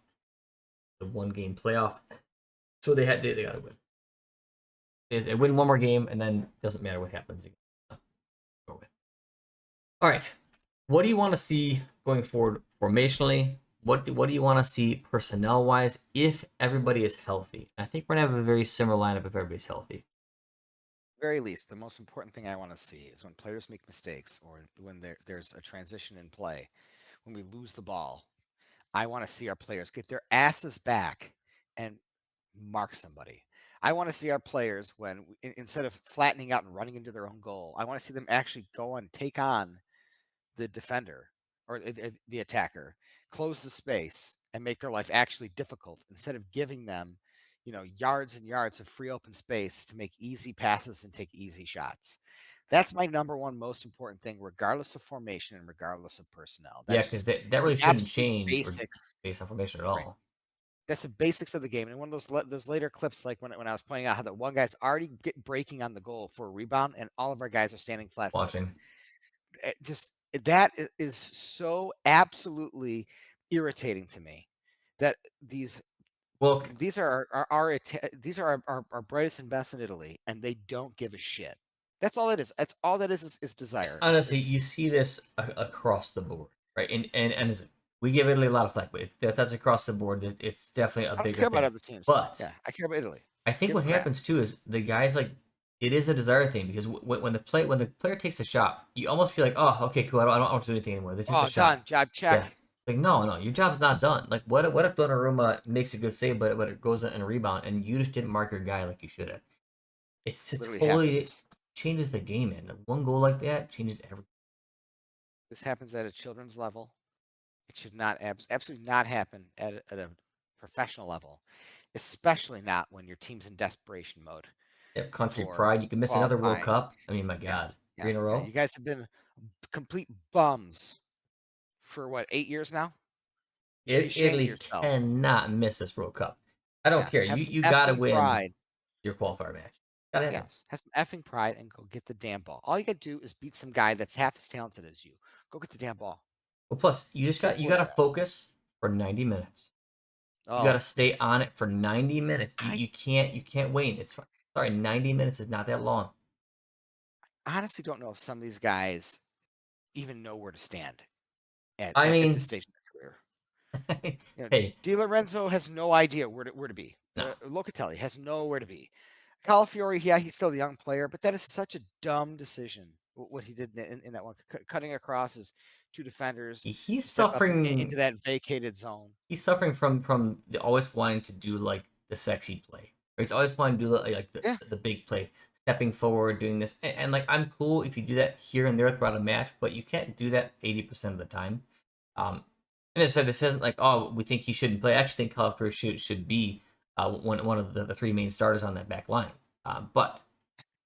one game playoff. So they got to win. They win one more game, and then it doesn't matter what happens against Norway. All right, what do you want to see going forward formationally? What do you want to see personnel wise if everybody is healthy? I think we're gonna have a very similar lineup if everybody's healthy. Very least, the most important thing I want to see is when players make mistakes or when there's a transition in play, when we lose the ball. I want to see our players get their asses back and mark somebody. I want to see our players instead of flattening out and running into their own goal, I want to see them actually go and take on the defender or the attacker, close the space and make their life actually difficult instead of giving them, yards and yards of free open space to make easy passes and take easy shots. That's my number one most important thing, regardless of formation and regardless of personnel. Yeah, That's because just that really the shouldn't absolute change basics. based on formation at Right. all. That's the basics of the game. And one of those later clips, like when I was pointing out how that one guy's already breaking on the goal for a rebound, and all of our guys are standing flat-footed. Watching. Just that is so absolutely irritating to me that Well, these are these are our brightest and best in Italy, and they don't give a shit. That's all it is. That's all that is desire. honestly, It's you see this across the board, right? And listen, we give Italy a lot of flack, but that's across the board. It's definitely a I don't bigger care about thing. other teams. But Yeah, I care about Italy. I think Give them what crap. happens too is the guys like it is a desire thing because when the player takes a shot, you almost feel like, oh, okay, cool. I don't want to do anything anymore. They took the Oh, shot. done. Job Yeah. check. Like no, your job's not done. Like what if Donnarumma makes a good save, but it goes in a rebound, and you just didn't mark your guy like you should have. It's a Literally totally happens. changes the game, man. One goal like that changes everything. This happens at a children's level. It should not absolutely not happen at a professional level, especially not when your team's in desperation mode Yep, country for pride. You can miss another World qualifying. Cup. I mean, my Yeah, God, yeah, 3 in a yeah. row. You guys have been complete bums for what, 8 years now? You should be ashamed of Italy yourself. cannot miss this World Cup. I don't Yeah, care. have some You got to effing win pride. your qualifier match. Got to have it. Yes, have some effing pride and go get the damn ball. All you got to do is beat some guy that's half as talented as you. Go get the damn ball. Well, plus you Simple got as to that. focus for 90 minutes. You got to Oh, stay on it for 90 minutes. I You can't wait. Sorry, 90 minutes is not that long. honestly don't know if some of these guys even know where to stand I at this mean, stage in their career. hey, Di Lorenzo has no idea where to be. no, Locatelli has nowhere to be. Calafiori, yeah, he's still a young player, but that is such a dumb decision. What he did in that one, cutting across his two defenders he's to step up into suffering that vacated zone. he's suffering from always wanting to do like the sexy play. Or he's always wanting to do like Yeah, the big play, stepping forward, doing this, and like I'm cool if you do that here and there throughout a match, but you can't do that 80% of the time. Um, and as I said, this isn't like oh we think he shouldn't play. I actually think Calafiori should be one of the three main starters on that back line. But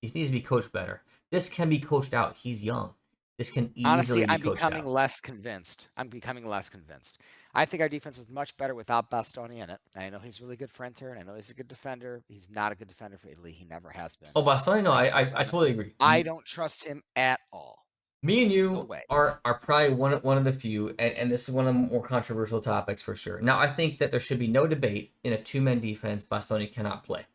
he needs to be coached better. This can be coached out. He's young. This can honestly, easily be I'm coached becoming out. less convinced. I'm becoming less convinced. I think our defense is much better without Bastoni in it. I know he's really good for Inter, and I know he's a good defender. He's not a good defender for Italy. He never has been. Oh, Bastoni, no, I I don't totally agree. I don't trust him at all. Me and No you way. are probably one of the few, and this is one of the more controversial topics for sure. Now, I think that there should be no debate in a two-man defense. Bastoni cannot play.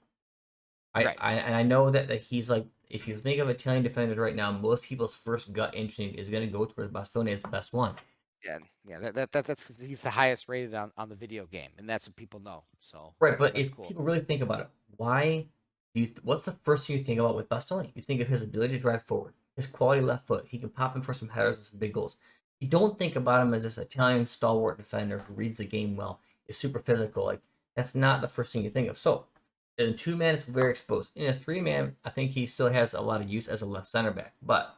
Right. And I know that he's like if you think of Italian defenders right now, most people's first gut instinct is going to go towards Bastoni as the best one. Yeah, yeah. That's because he's the highest rated on the video game, and that's what people know. So Right, but that's if cool. people really think about it, what's the first thing you think about with Bastoni? You think of his ability to drive forward, his quality left foot. He can pop in for some headers and some big goals. You don't think about him as this Italian stalwart defender who reads the game well, is super physical. Like that's not the first thing you think of. So in a two-man, it's very exposed. In a three-man, I think he still has a lot of use as a left center back. But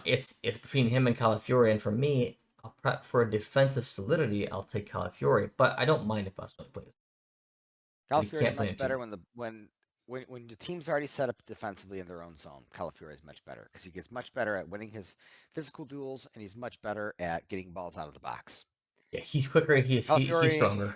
it's between him and Calafiori, and for me, I'll prep for a defensive solidity. I'll take Calafiori, but I don't mind if Bastoni plays. But he Calafiori is can't play in a much better two-man. when the team's already set up defensively in their own zone. Calafiori is much better because he gets much better at winning his physical duels, and he's much better at getting balls out of the box. Yeah, he's quicker. He's Calafiori, stronger.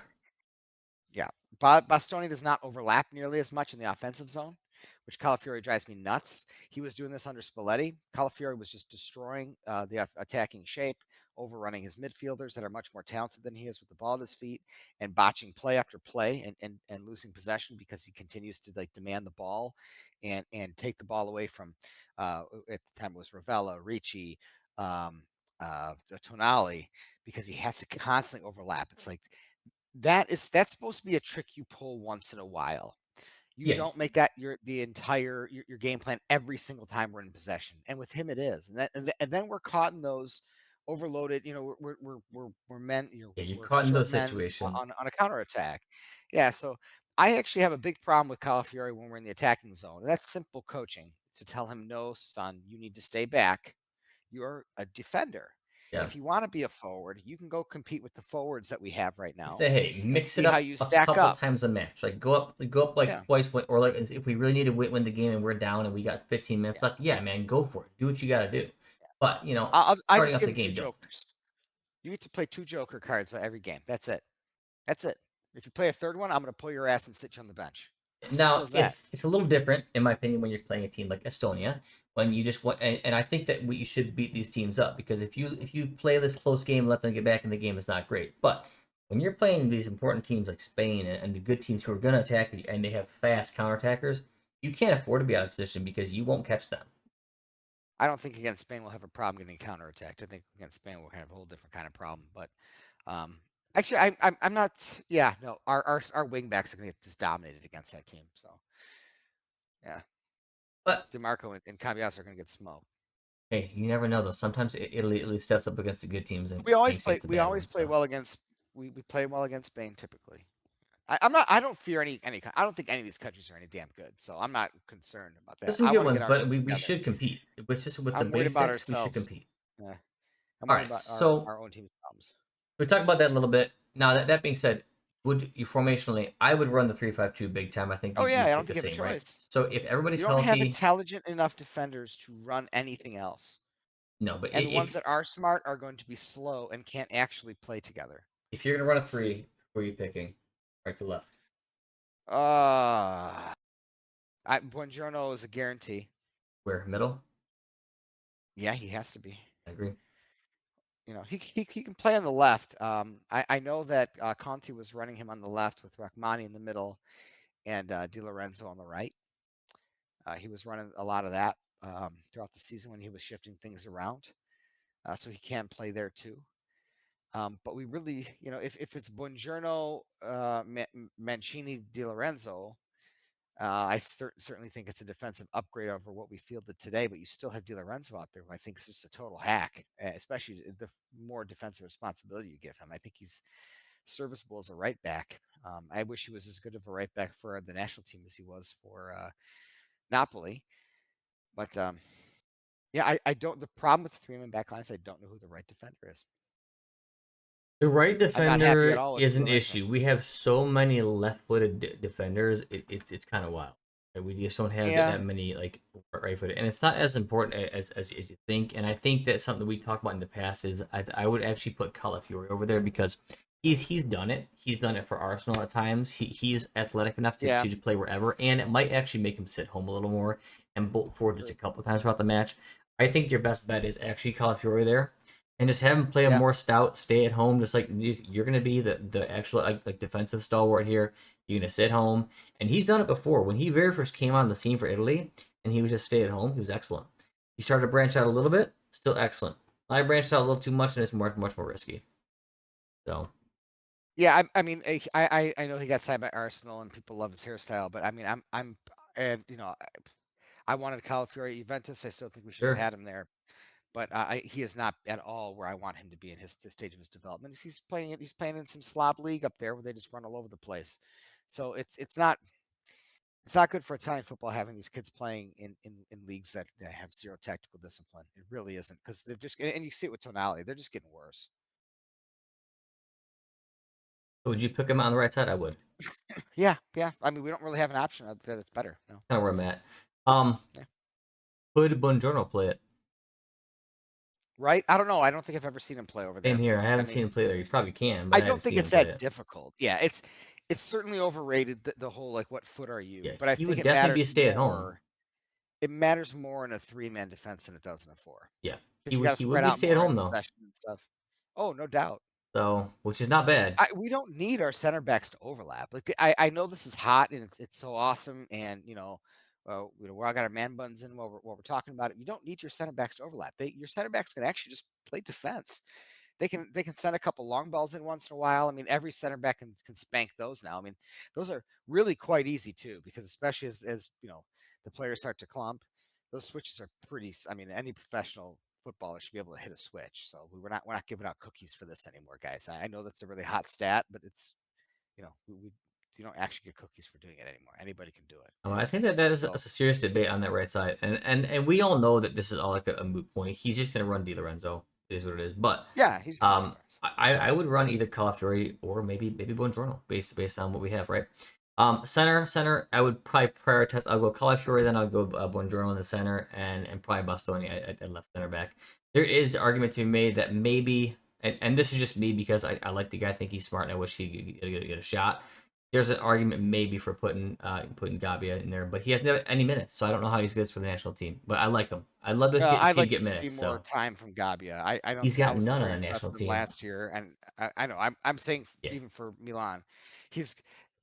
yeah, Bastoni does not overlap nearly as much in the offensive zone, which Calafiori drives me nuts. He was doing this under Spalletti. Calafiori was just destroying the attacking shape, overrunning his midfielders that are much more talented than he is with the ball at his feet, and botching play after play and losing possession because he continues to like demand the ball and take the ball away from at the time it was Ravella, Ricci, um, Tonali, because he has to constantly overlap. It's like that's supposed to be a trick you pull once in a while. You Yeah, don't make that your game plan every single time we're in possession. And with him, it is. And then we're caught in those overloaded. We're men. yeah, you're We're caught in short those men situations. on a counterattack. Yeah. So I actually have a big problem with Calafiori when we're in the attacking zone. And that's simple coaching to tell him, no, son, you need to stay back. You're a defender. Yeah. If you want to be a forward, you can go compete with the forwards that we have right You now say, hey, and mix it see how up you a stack couple up. times a match. Like go up like Yeah, twice, or like if we really need to win the game and we're down and we got 15 minutes yeah. left, yeah, man, go for it. Do what you got to do. But I starting just off give the them two game, don't. jokers. You get to play two joker cards every game. That's it. That's it. If you play a third one, I'm going to pull your ass and sit you on the bench. Simple Now as that. it's a little different in my opinion when you're playing a team like Estonia when you just want and I think that you should beat these teams up because if you play this close game and let them get back in the game it's not great. But when you're playing these important teams like Spain and the good teams who are going to attack you and they have fast counterattackers, you can't afford to be out of position because you won't catch them. I don't think against Spain we'll have a problem getting counterattacked. I think against Spain we'll have a whole different kind of problem. But um, actually, I'm not. Yeah, no, our wing backs are going to get just dominated against that team. So yeah, But Demarco and Cambias are going to get smoked. hey, you never know though. Sometimes Italy steps up against the good teams and We always Spain play. sinks the We bad always ones. play So well against. We play well against Spain typically. I'm not. I don't fear any. I don't think any of these countries are any damn good. So I'm not concerned about there's that. some I good want to ones, get our but shit we together. should compete. It's just with the I'm worried about basics, we should ourselves. compete. Yeah, I'm All worried right, about so our own team's problems. we talked about that a little bit. Now that being said, would you formationally? I would run the 3-5-2 big time. I think Oh yeah, I you'd don't pick the think you have a same, right? choice. So if You everybody's don't have healthy, intelligent enough defenders to run anything else. no. But And the ones that are smart are going to be slow and can't actually play together. if you're gonna run a three, who are you picking? Right to left? Uh Buongiorno is a guarantee. Where middle? Yeah, he has to be. I agree. He can play on the left. I know that Conte was running him on the left with Rachmani in the middle and Di Lorenzo on the right. He was running a lot of that throughout the season when he was shifting things around, so he can play there too. But we really, if it's Buongiorno, Mancini, Di Lorenzo, I certainly think it's a defensive upgrade over what we fielded today. But you still have Di Lorenzo out there, who I think is just a total hack, especially the more defensive responsibility you give him. I think he's serviceable as a right back. I wish he was as good of a right back for the national team as he was for Napoli. But yeah, I don't. The problem with the three-man back lines, I don't know who the right defender is. The right I'm not happy at defender all with Di is an Lorenzo. issue. We have so many left-footed defenders. It's kind of wild. We just don't have Yeah, that many like right-footed, and it's not as important as you think. And I think that something we talked about in the past is I would actually put Calafiori over there because he's done it. He's done it for Arsenal at times. He's athletic enough yeah, to play wherever, and it might actually make him sit home a little more and bolt forward just a agree. couple times throughout the match. I think your best bet is actually Calafiori there and just have him play a Yeah, more stout, stay at home. Just like you're gonna be the actual like defensive stalwart here. You're gonna sit home, and he's done it before. When he very first came on the scene for Italy, and he was just stay at home, he was excellent. He started to branch out a little bit, still excellent. I branched out a little too much, and it's much more risky. So yeah. I mean, I know he got signed by Arsenal, and people love his hairstyle, but I mean, and I wanted Calafiori at Juventus. I still think we should have sure. had him there, but he is not at all where I want him to be in his this stage of his development. He's playing in some slob league up there where they just run all over the place. So it's not good for Italian football having these kids playing in leagues that have zero tactical discipline. It really isn't because they're just and you see it with tonali, they're just getting worse. So would you pick him on the right side? I would. Yeah, yeah. I mean, we don't really have an option that's better. No. Kind of where I'm at. Um, Yeah. could Buongiorno play it? Right? I don't know. I don't think I've ever seen him play over Same there, here. but I I haven't seen mean, him play there. You probably can, but I I haven't don't think seen him it's play that it. difficult. Yeah, it's certainly overrated the whole like what foot are you? Yeah, But I he think would it definitely be a matters stay at home. more. It matters more in a three-man defense than it does in a four Yeah, because you got to he would spread be out stay at more in home though. possession and stuff. Oh, no doubt. So which is not bad. We don't need our center backs to overlap. Like I know this is hot and it's so awesome, and we're all got our man buttons in while we're talking about it. You don't need your center backs to overlap. Your center backs can actually just play defense. They can send a couple long balls in once in a while. I mean, every center back can spank those now. I mean, those are really quite easy too, because especially as the players start to clump, those switches are pretty. I mean, any professional footballer should be able to hit a switch. So we're not giving out cookies for this anymore, guys. I know that's a really hot stat, but it's we you don't actually get cookies for doing it anymore. Anybody can do it. I think that is a So serious debate on that right side, and we all know that this is all like a moot point. He's just gonna run Di Lorenzo. it is what it is. But Yeah, he's doing defense. I would run either Calafiori or maybe Buongiorno based on what we have, right? Center, I would probably prioritize. I'll go Calafiori, then I'll go Buongiorno in the center, and probably Bastoni at left center back. There is argument to be made that maybe, and this is just me because I like the guy, I think he's smart, and I wish he could get a shot. There's an argument maybe for putting Gabbia in there, but he hasn't had any minutes, so I don't know how he's good for the national team. But I like him. I'd love to I'd see him like get to see minutes. more So time from Gabbia. I don't he's think I got wasn't none on very the impressed national with him team. last year, and I know I'm saying Yeah, even for Milan, he's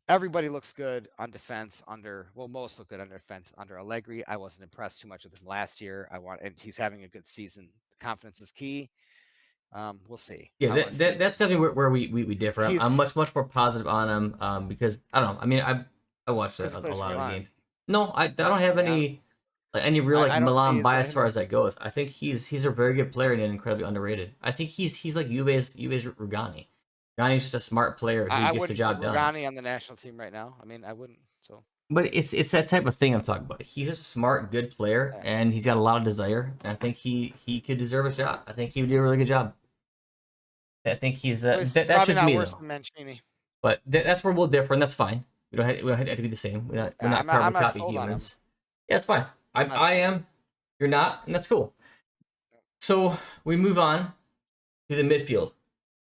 everybody looks good on defense under most look good on defense under Allegri. I wasn't impressed too much with him last year. And he's having a good season. Confidence is key. We'll see. yeah. I want to see. That's definitely where we differ. I'm He's much more positive on him because I don't know. I mean, I watched because he a plays for lot of the Milan. game. No, I don't have Yeah, any real like I don't see Milan his bias as far him. as that goes. I think he's a very good player and incredibly underrated. I think he's like Juve's Rugani. Rugani's just a smart player who I gets the wouldn't put job done. Rugani on the national team right now. I mean, I wouldn't. So But it's that type of thing I'm talking about. He's just a smart, good player, yeah. and he's got a lot of desire. And I think he could deserve a shot. I think he would do a really good job. I think he's Well, he's that's probably just not me worse though. than Mancini. But that's where we'll differ, and that's fine. We don't have to be the same. We're Yeah, not carbon I'm not copy sold on him. humans. Yeah, it's fine. I'm not I sold on am. You're not, and that's cool. So we move on to the midfield.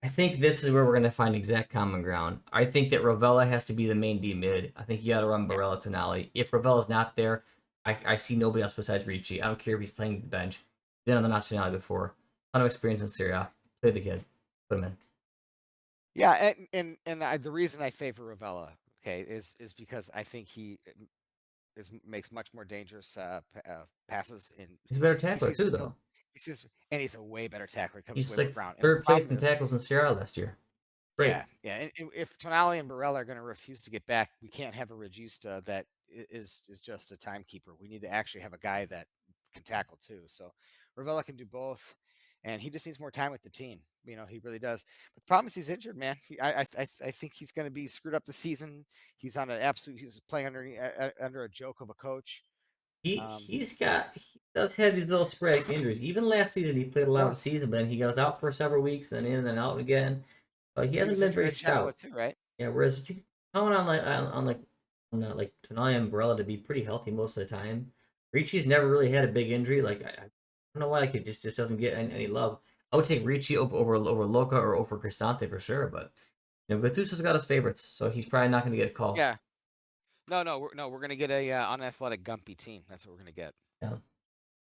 I think this is where we're going to find exact common ground. I think that Rovella has to be the main D mid. I think you got to run him. Barella Tonali. If Rovella's not there, I see nobody else besides Ricci. I don't care if he's playing the bench. Been on the Nazionale before. Ton of experience in Serie A. Play the kid. Put him in. Yeah, the reason I favor Ravella, okay, is because I think he makes much more dangerous passes, and He's a better he tackler sees too, he'll, though. he sees and he's a way better tackler. Comes He's way more like ground, and the third place problem in is, tackles in Serie A last year. Great. yeah, and if Tonali and Barella are going to refuse to get back, we can't have a Regista that is just a timekeeper. We need to actually have a guy that can tackle too. So Ravella can do both, and he just needs more time with the team. You know, he really does. But the problem is he's injured, man. I think he's going to be screwed up the season. He's on an absolute. He's playing under a joke of a coach. He does have these little sporadic injuries. Even last season, he played a He lot of the does. season, but then he goes out for several weeks, then in and then out again. He He hasn't was been injured very at Genoa stout. too, right? Yeah, whereas you count on like Tonali and Barella to be pretty healthy most of the time. Ricci's never really had a big injury. Like I don't know why like it just doesn't get any love. I would take Ricci over Loca or over Cristante for sure, but Gattuso's got his favorites, so he's probably not going to get a call. Yeah. No, we're gonna get a unathletic, gumpy team. That's what we're gonna get. Yeah.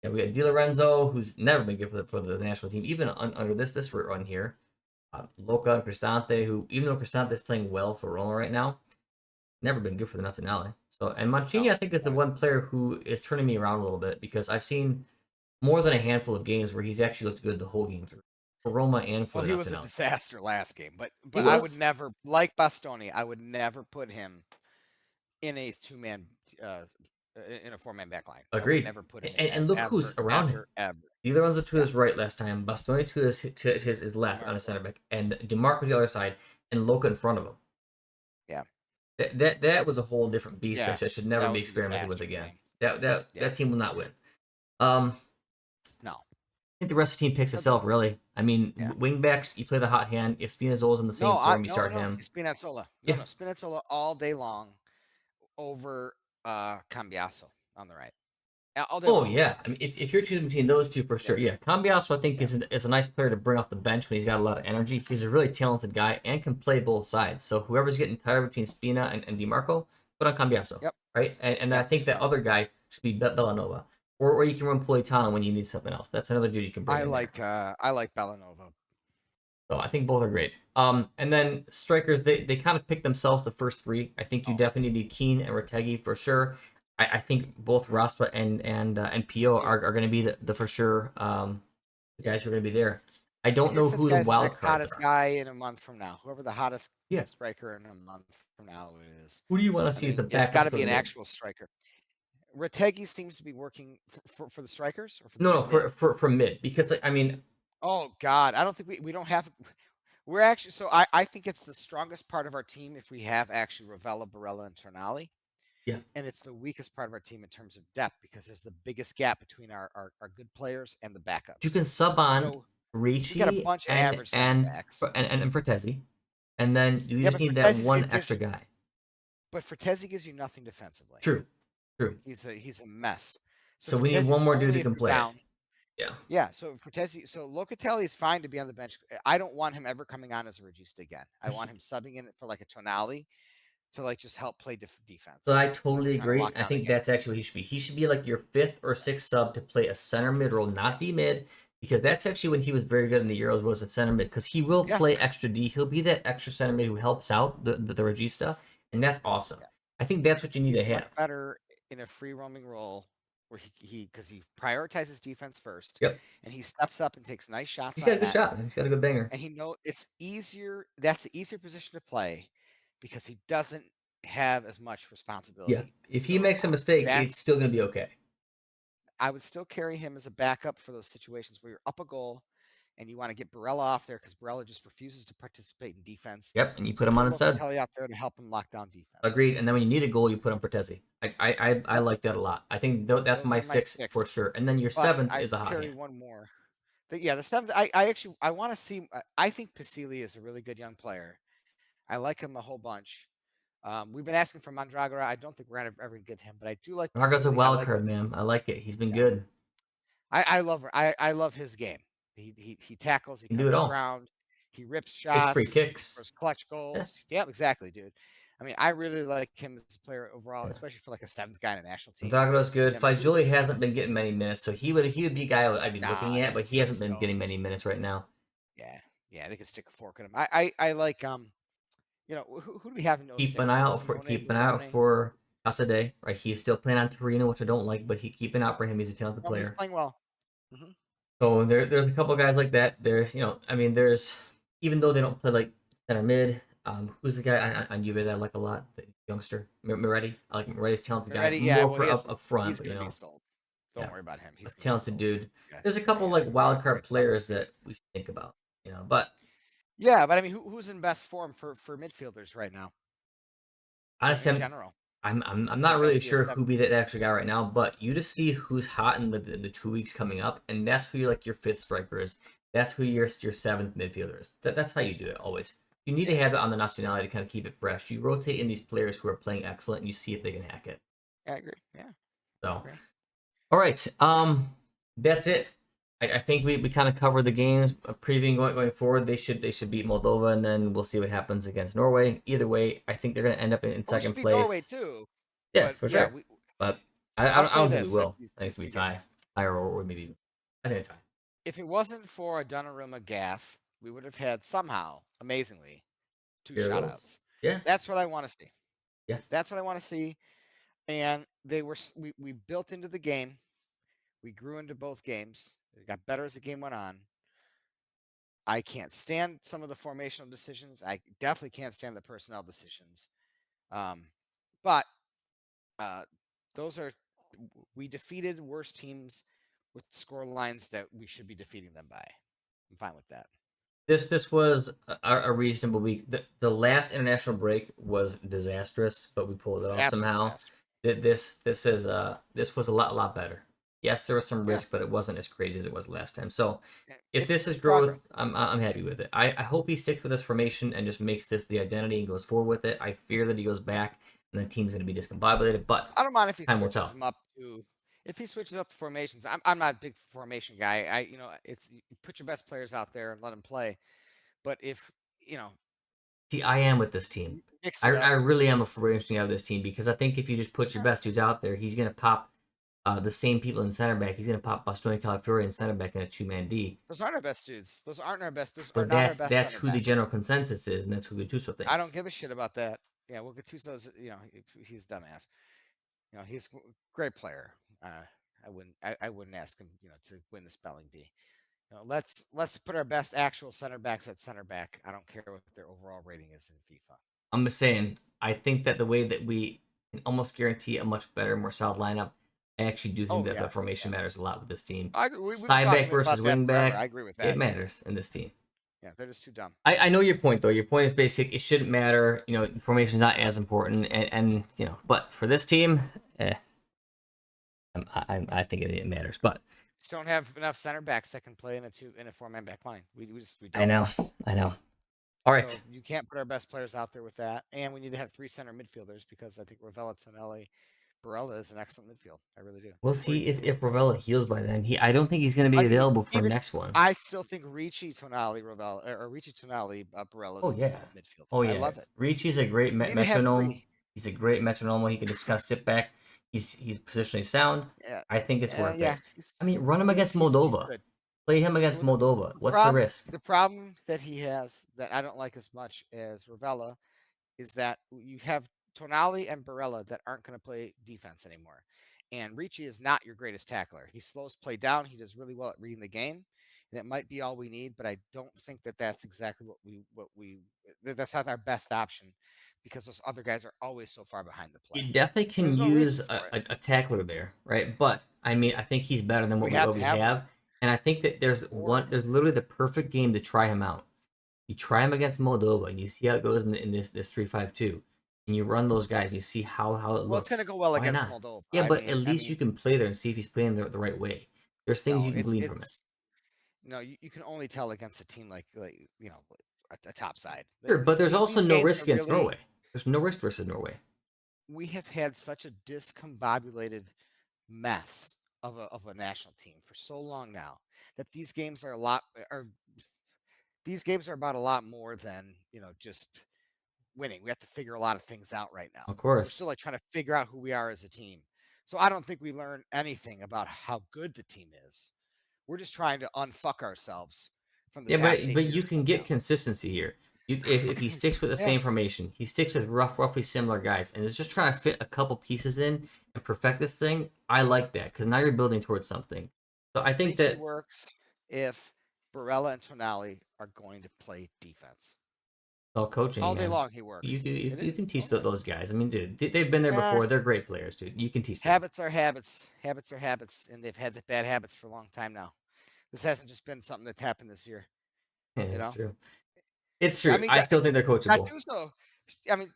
Yeah, we got Di Lorenzo, who's never been good for the national team, even under this run here. Loca and Cristante, who even though Cristante is playing well for Roma right now, never been good for the Nazionale. So, and Mancini, No, I think, is the one player who is turning me around a little bit because I've seen more than a handful of games where he's actually looked good the whole game through for Roma and for well, the he was a Nazionale. disaster last game, He but I would was never like Bastoni. I would never put him in a two-man uh, in a four-man back line. I would agreed, never put him in and that look who's ever, around him. ever, ever. Either one's to Yeah, his right last time, Bastoni to his left on a DeMarco. center back, and DeMarco to the other side, and Loca in front of him. Yeah, That was a whole different beast yeah, that should never that be was a experimented with disaster again. game. Yeah, That team will not win. I no, think the rest of the team picks but itself really. I mean, yeah, wing backs, you play the hot hand. If Spinazzola's in the same form, you start no. him. Spinazzola. Yeah. No, Spinazzola all day long over Cambiaso on the right. All day Oh long. yeah. I mean, if you're choosing between those two for Yeah, sure, yeah. Cambiaso, I think yeah, is a nice player to bring off the bench when he's got a lot of energy. He's a really talented guy and can play both sides. So whoever's getting tired between Spina and DiMarco, put on Cambiaso, yep, right? And I yeah. think that So other guy should be Bellanova, or you can run Politano when you need something else. That's another dude you can bring in there. I like Bellanova. So I think both are great. And then strikers, they kind of pick themselves the first three. I think you Oh, definitely need Keane and Retegui for sure. I think both Raspa and Pio yeah, are going to be the for sure the yeah. guys who are going to be there. I don't And your know fifth who the guy's the wild next cards hottest are. guy in a month from now. Whoever the hottest Yeah, striker in a month from now is. who do you want to I see as mean, the it's backup got to for be the an mid? actual striker. Retegui seems to be working for the strikers or for the No, no, mid. for mid because like, I mean, Oh God, I don't think we don't have. We're actually so I think it's the strongest part of our team if we have actually Ravella, Barella, and Tonali, yeah, and it's the weakest part of our team in terms of depth because there's the biggest gap between our good players and the you backups. can sub on No. We got a Ricci bunch of average center backs. and Fertezzi, and then you Yeah, just but need that Frattesi's one gives extra you, guy. but Frattesi gives you nothing defensively. True, true. He's a mess. So So we need one Frattesi's more dude only who if can you're play it. down. Yeah. Yeah, so Frattesi, so Locatelli is fine to be on the bench. I don't want him ever coming on as a regista again. I want him subbing in for like a tonali to like just help play So defense I when we're totally trying to agree. lock I down a think game. that's actually what he should be. He should be like your fifth or sixth sub to play a center mid role, Yeah, not D mid, because that's actually when he was very good in the Euros was a center mid. Because he will yeah, play extra D. He'll be that extra center mid who helps out the regista, and that's awesome. yeah. I think that's what you need He's to much have. better in a free roaming role where he because he prioritizes defense first, Yep. and he steps up and takes nice shots He's got on a good net. shot. He's got a good banger. And he know it's easier. That's the easier position to play because he doesn't have as much Yeah. responsibility. If he So makes a mistake, it's that's still gonna be okay. I would still carry him as a backup for those situations where you're up a goal and you want to get Barella off there because Barella just refuses to participate in defense. Yep. And you So put you him put on instead. Locatelli out there to help him lock down defense. Agreed. And then when you need a goal, you put him for Tezzy. I Yep, like that a lot. I think that's those my are my six for six. sure. And then your But seventh I is the hot carry hand. one more. Yeah, the seventh. I actually I want to see. I think Pasili is a really good young player. I like him a whole bunch. We've been asking for Mandragora. I don't think we're gonna ever get him, but I do like Margo's a Pasili. I wild like card, this. man. I like it. He's been Yeah, good. I love his game. He tackles. He He can do it covers all. ground. He rips Takes free shots. He kicks. scores clutch Yeah. goals. Yeah, exactly, dude. I mean, I really like him as a player overall, Yeah. especially for like a seventh guy in a national team. Mondagro's good. Yeah, maybe. Fagioli hasn't been getting many minutes, so he would be a guy I'd be looking Nah, at, but he hasn't he's been getting toast. many minutes right now. Yeah, yeah, they could stick a fork in him. I like who do we have in Keep an 06? eye out for Simone Barone. Casade, right? He's still playing on Torino, which I don't like, but keep an eye out for him. He's a talented No, he's player. playing well. Hmm. So there's a couple guys like that. There's I mean there's even though they don't play like center mid. Who's the guy on Juve that I like a lot? The youngster Moretti. I like Moretti's a talented guy. Ready? Yeah, More well, for up front, he's but gonna be sold. Don't yeah, worry about him. a He's gonna be talented sold. dude. Yeah, There's a yeah, couple yeah. like wild card Great player. players that we should think about, But Yeah, but I mean, who's in best form for midfielders right now honestly, in general? I'm Like not that really could be a sure who seven. be that extra guy right now. But you just see who's hot in the 2 weeks coming up, and that's who your fifth striker is. That's who your seventh midfielder is. That's how you do it always. You need to Yeah, have it on the nationality to kind of keep it fresh. You rotate in these players who are playing excellent, and you see if they can hack it. I agree. Yeah, I So, agree. all right, that's it. I think we kind of covered the games. Previewing going forward, they should beat Moldova, and then we'll see what happens against Norway. Either way, I think they're going to end up in Well, we should second beat Norway place. too, Yeah, but for yeah, sure. we. But I I'll don't, I say don't think we this: will. I think these it's going two to be tie. games. Higher or maybe. I think a tie. If it wasn't for a Donnarumma gaff, we would have had somehow, amazingly, two Here goes. shutouts. Yeah. That's what I want to see. Yeah. That's what I want to see. And we built into the game. We grew into both games. It got better as the game went on. I can't stand some of the formational decisions. I definitely can't stand the personnel decisions. Um, but uh, those are we defeated worse teams with score lines that we should be defeating them by. I'm fine with that. This was a reasonable week. The last international break was disastrous, but we pulled it It's an off absolute somehow. disaster. This was a lot better. Yes, there was some Yeah, risk, but it wasn't as crazy as it was last time. So if it this is was progress. growth, I'm happy with it. I hope he sticks with this formation and just makes this the identity and goes forward with it. I fear that he goes Yeah. back and the team's going to be discombobulated, but I don't mind if he time will switches tell. them up to if he switches up the formations. I'm not a big formation guy. It's you put your best players out there and let them play. But if See, I am with this team. mix I, it I up, really am a formation of this team because I think if you just put your yeah, best dudes out there, he's going to pop the same people in center back. He's going to pop Bastoni Calafiori in center back in a 2-man D. those aren't our best dudes. Those aren't our best. Those are But not our that's best that's center who the backs. general consensus is, and that's who Gattuso I don't thinks. give a shit about that. Yeah, well, Gattuso's, he's a dumbass. He's a great player. I wouldn't ask him, to win the spelling bee. Let's put our best actual center backs at center back. I don't care what their overall rating is in FIFA. I'm just saying, I think that the way that we can almost guarantee a much better, more solid lineup, I actually do think Oh that the yeah, formation yeah. matters a lot with this team. I agree. We've been Side back talking versus about that wing forever. I back, agree with it that. matters in this team. Yeah, they're just too dumb. I know your point though. Your point is basic. It shouldn't matter. Formation is not as important, and but for this team, I think it matters. But Just don't have enough center backs that can play in a 4-man back line. We I don't. know. I know. All right. So you can't put our best players out there with that. And we need to have 3 center midfielders because I think Ravella, Tonelli, Barella is an excellent midfield. I really do. We'll see if Ravella heals by then. I don't think he's going to be available for Even next one. I still think Ricci, Tonali, Ravella, or Ricci, Tonali, Barella is Oh a yeah. good midfield. Oh I yeah. love it. Ricci's a great We need to have metronome. 3. He's a great metronome when he can just kind of sit back. He's positionally sound. Yeah, I think it's worth yeah. it. I mean, run him against He's Moldova. good. Play him against Well, Moldova. What's the risk? the problem that he has that I don't like as much as Ravella is that you have Tonali and Barella that aren't going to play defense anymore. And Ricci is not your greatest tackler. He slows play down. He does really well at reading the game. That might be all we need, but I don't think that that's exactly that's not our best option because those other guys are always so far behind the play. You definitely And can there's no use reason for it. a tackler there, right? But I mean, I think he's better than We have what to we have one. have, and I think that Or there's literally the perfect game to try him out. You try him against Moldova, and you see how it goes in this 3-5-2, and you run those guys, and you see how it well, it's going to looks. go well Why against not? Moldova. Yeah, but at least you can play there and see if he's playing the right way. There's things No, you can glean from it. it's no, you can only tell against a team like a top side. Sure, but there's also These no games risk are against really Norway. There's no risk versus Norway. we have had such a discombobulated mess of a national team for so long now that these games are about a lot more than just winning. We have to figure a lot of things out right now. Of We're still course. like trying to figure out who we are as a team. So I don't think we learn anything about how good the team is. We're just trying to unfuck ourselves from the Yeah, past eight but years you can right get now. consistency here. If he sticks with the Yeah, same formation, he sticks with roughly similar guys, and is just trying to fit a couple pieces in and perfect this thing. I like that because now you're building towards something. So I think Ricci that works if Barella and Tonali are going to play defense. it's all coaching, All day man. long he works. It You is can teach totally. those guys. I mean, dude, they've been there Uh, before. They're great players, dude. You can teach them. habits are habits. Habits are habits, and they've had the bad habits for a long time now. This hasn't just been something that's happened this year. Yeah, You it's know, true. It's I true. mean, I still think they're coachable. Gattuso. I mean,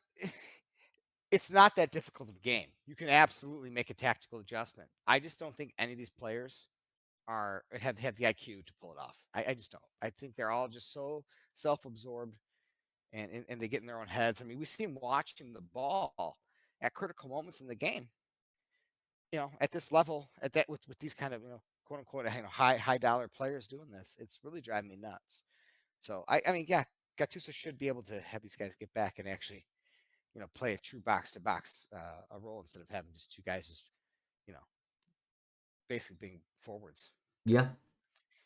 it's not that difficult of a game. You can absolutely make a tactical adjustment. I just don't think any of these players have the IQ to pull it off. I just don't. I think they're all just so self-absorbed and they get in their own heads. I mean, we see them watching the ball at critical moments in the game. At this level, at that with these kind of quote unquote high dollar players doing this, it's really driving me nuts. So I mean, yeah, Gattuso should be able to have these guys get back and actually play a true box to box a role instead of having just two guys just you know basically being forwards. Yeah,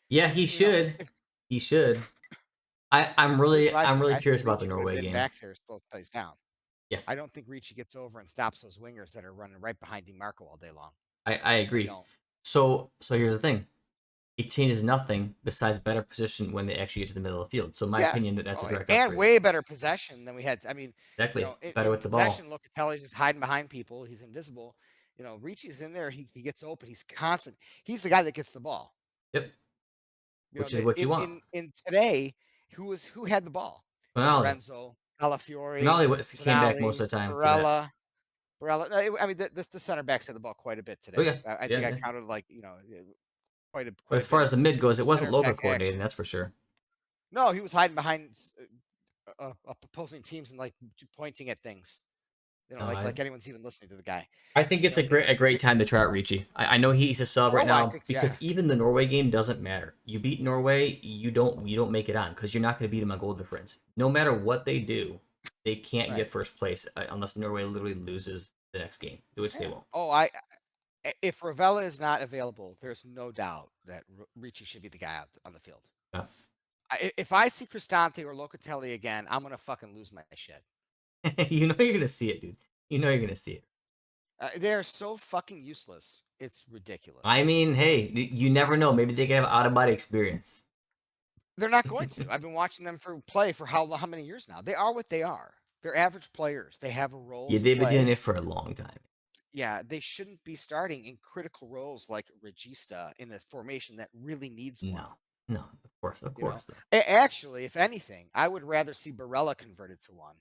yeah, he Because should. He should. here's what I I'm think. really I think curious about the Ricci would have Norway been game. back there, slow plays down. Yeah, I don't think Ricci gets over and stops those wingers that are running right behind DiMarco all day long. I I agree. don't. So here's the thing. It changes nothing besides better position when they actually get to the middle of the field. So in my Yeah. opinion, that's a Oh, direct and upgrade. way better possession than we had. I mean, Exactly. Better in with the ball. possession, Locatelli's just hiding behind people. He's invisible. Ricci's in there. He gets open. He's constant. He's the guy that gets the ball. Yep. Which is what you want. In today, who had the ball? Di Tonali. Lorenzo, Calafiori, Tonali came back most Tonali, of the time for that. Barella. I mean, the center backs had the ball quite a bit Oh today. yeah, I yeah, think I yeah. counted like But quite a as far bit as of the mid goes, it wasn't center logo back coordinating. action. That's for sure. No, he was hiding behind opposing teams and like pointing at things. No, Like anyone's even listening to the guy. I think it's a great time to try out Ricci. I know he's a sub right Oh, I now think yeah. because even the Norway game doesn't matter. You beat Norway, you don't make it on because you're not going to beat them on goal difference. No matter what they do, they can't Right. get first place unless Norway literally loses the next game, which they Yeah. won't. Oh, if Ravella is not available, there's no doubt that Ricci should be the guy out on the field. Yeah. If I see Cristante or Locatelli again, I'm gonna fucking lose my shit. You know you're gonna see it, dude. You know you're gonna see it. They are so fucking useless. It's I ridiculous. mean, hey, you never know. Maybe they can have out of body experience. They're not going to. I've been watching them play for how many years now? They are what they are. They're average players. They have a role Yeah, to they've been doing play. it for a long time. Yeah, they shouldn't be starting in critical roles like Regista in a formation that really needs one. No, no, of course, though. Actually, if anything, I would rather see Barella converted to one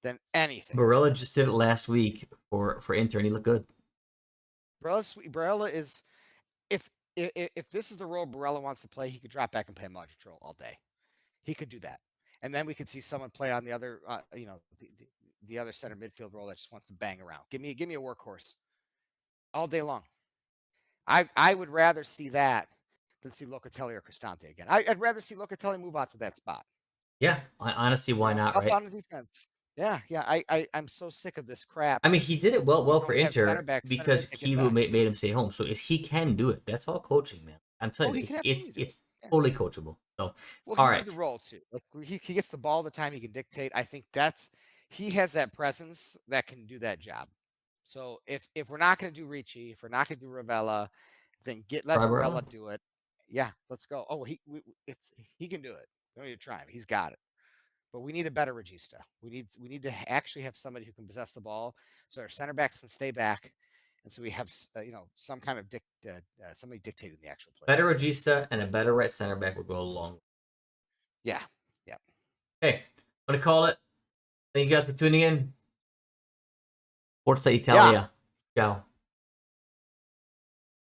than anything. Barella just did it last week for Inter, and he looked good. Barella is if if this is the role Barella wants to play, he could drop back and play Modric all day. He could do that, and then we could see someone play on the other, the other center midfield role that just wants to bang around. Give me a workhorse all day long. I would rather see that than see Locatelli or Cristante again. I'd rather see Locatelli move out to that spot. Yeah, honestly, why not, Help right? on the defense. Yeah. I'm so sick of this crap I mean, he did it well where for we have center Inter back, center because mid that get Kivu back. made him stay home. So he can do it. That's all coaching, man. I'm Oh, telling he you, can it's absolutely do it. it's Yeah. totally coachable. So, Well, all he knew the right, role too. Like he gets the ball all the time. He can dictate. I think he has that presence that can do that job. So if we're not going to do Ricci, if we're not going to do Ravella, then let Barbara. Barella do it. Yeah, let's go. Oh, he can do it. We don't need to try him. He's got it. But we need a better regista. We need to actually have somebody who can possess the ball, so our center backs can stay back, and so we have some kind of somebody dictating the actual play. Better Regista and a better right center back would go a long way. Yeah, yeah. Hey, I'm gonna call it. Thank you guys for tuning in. Forza Yeah. Italia. Ciao.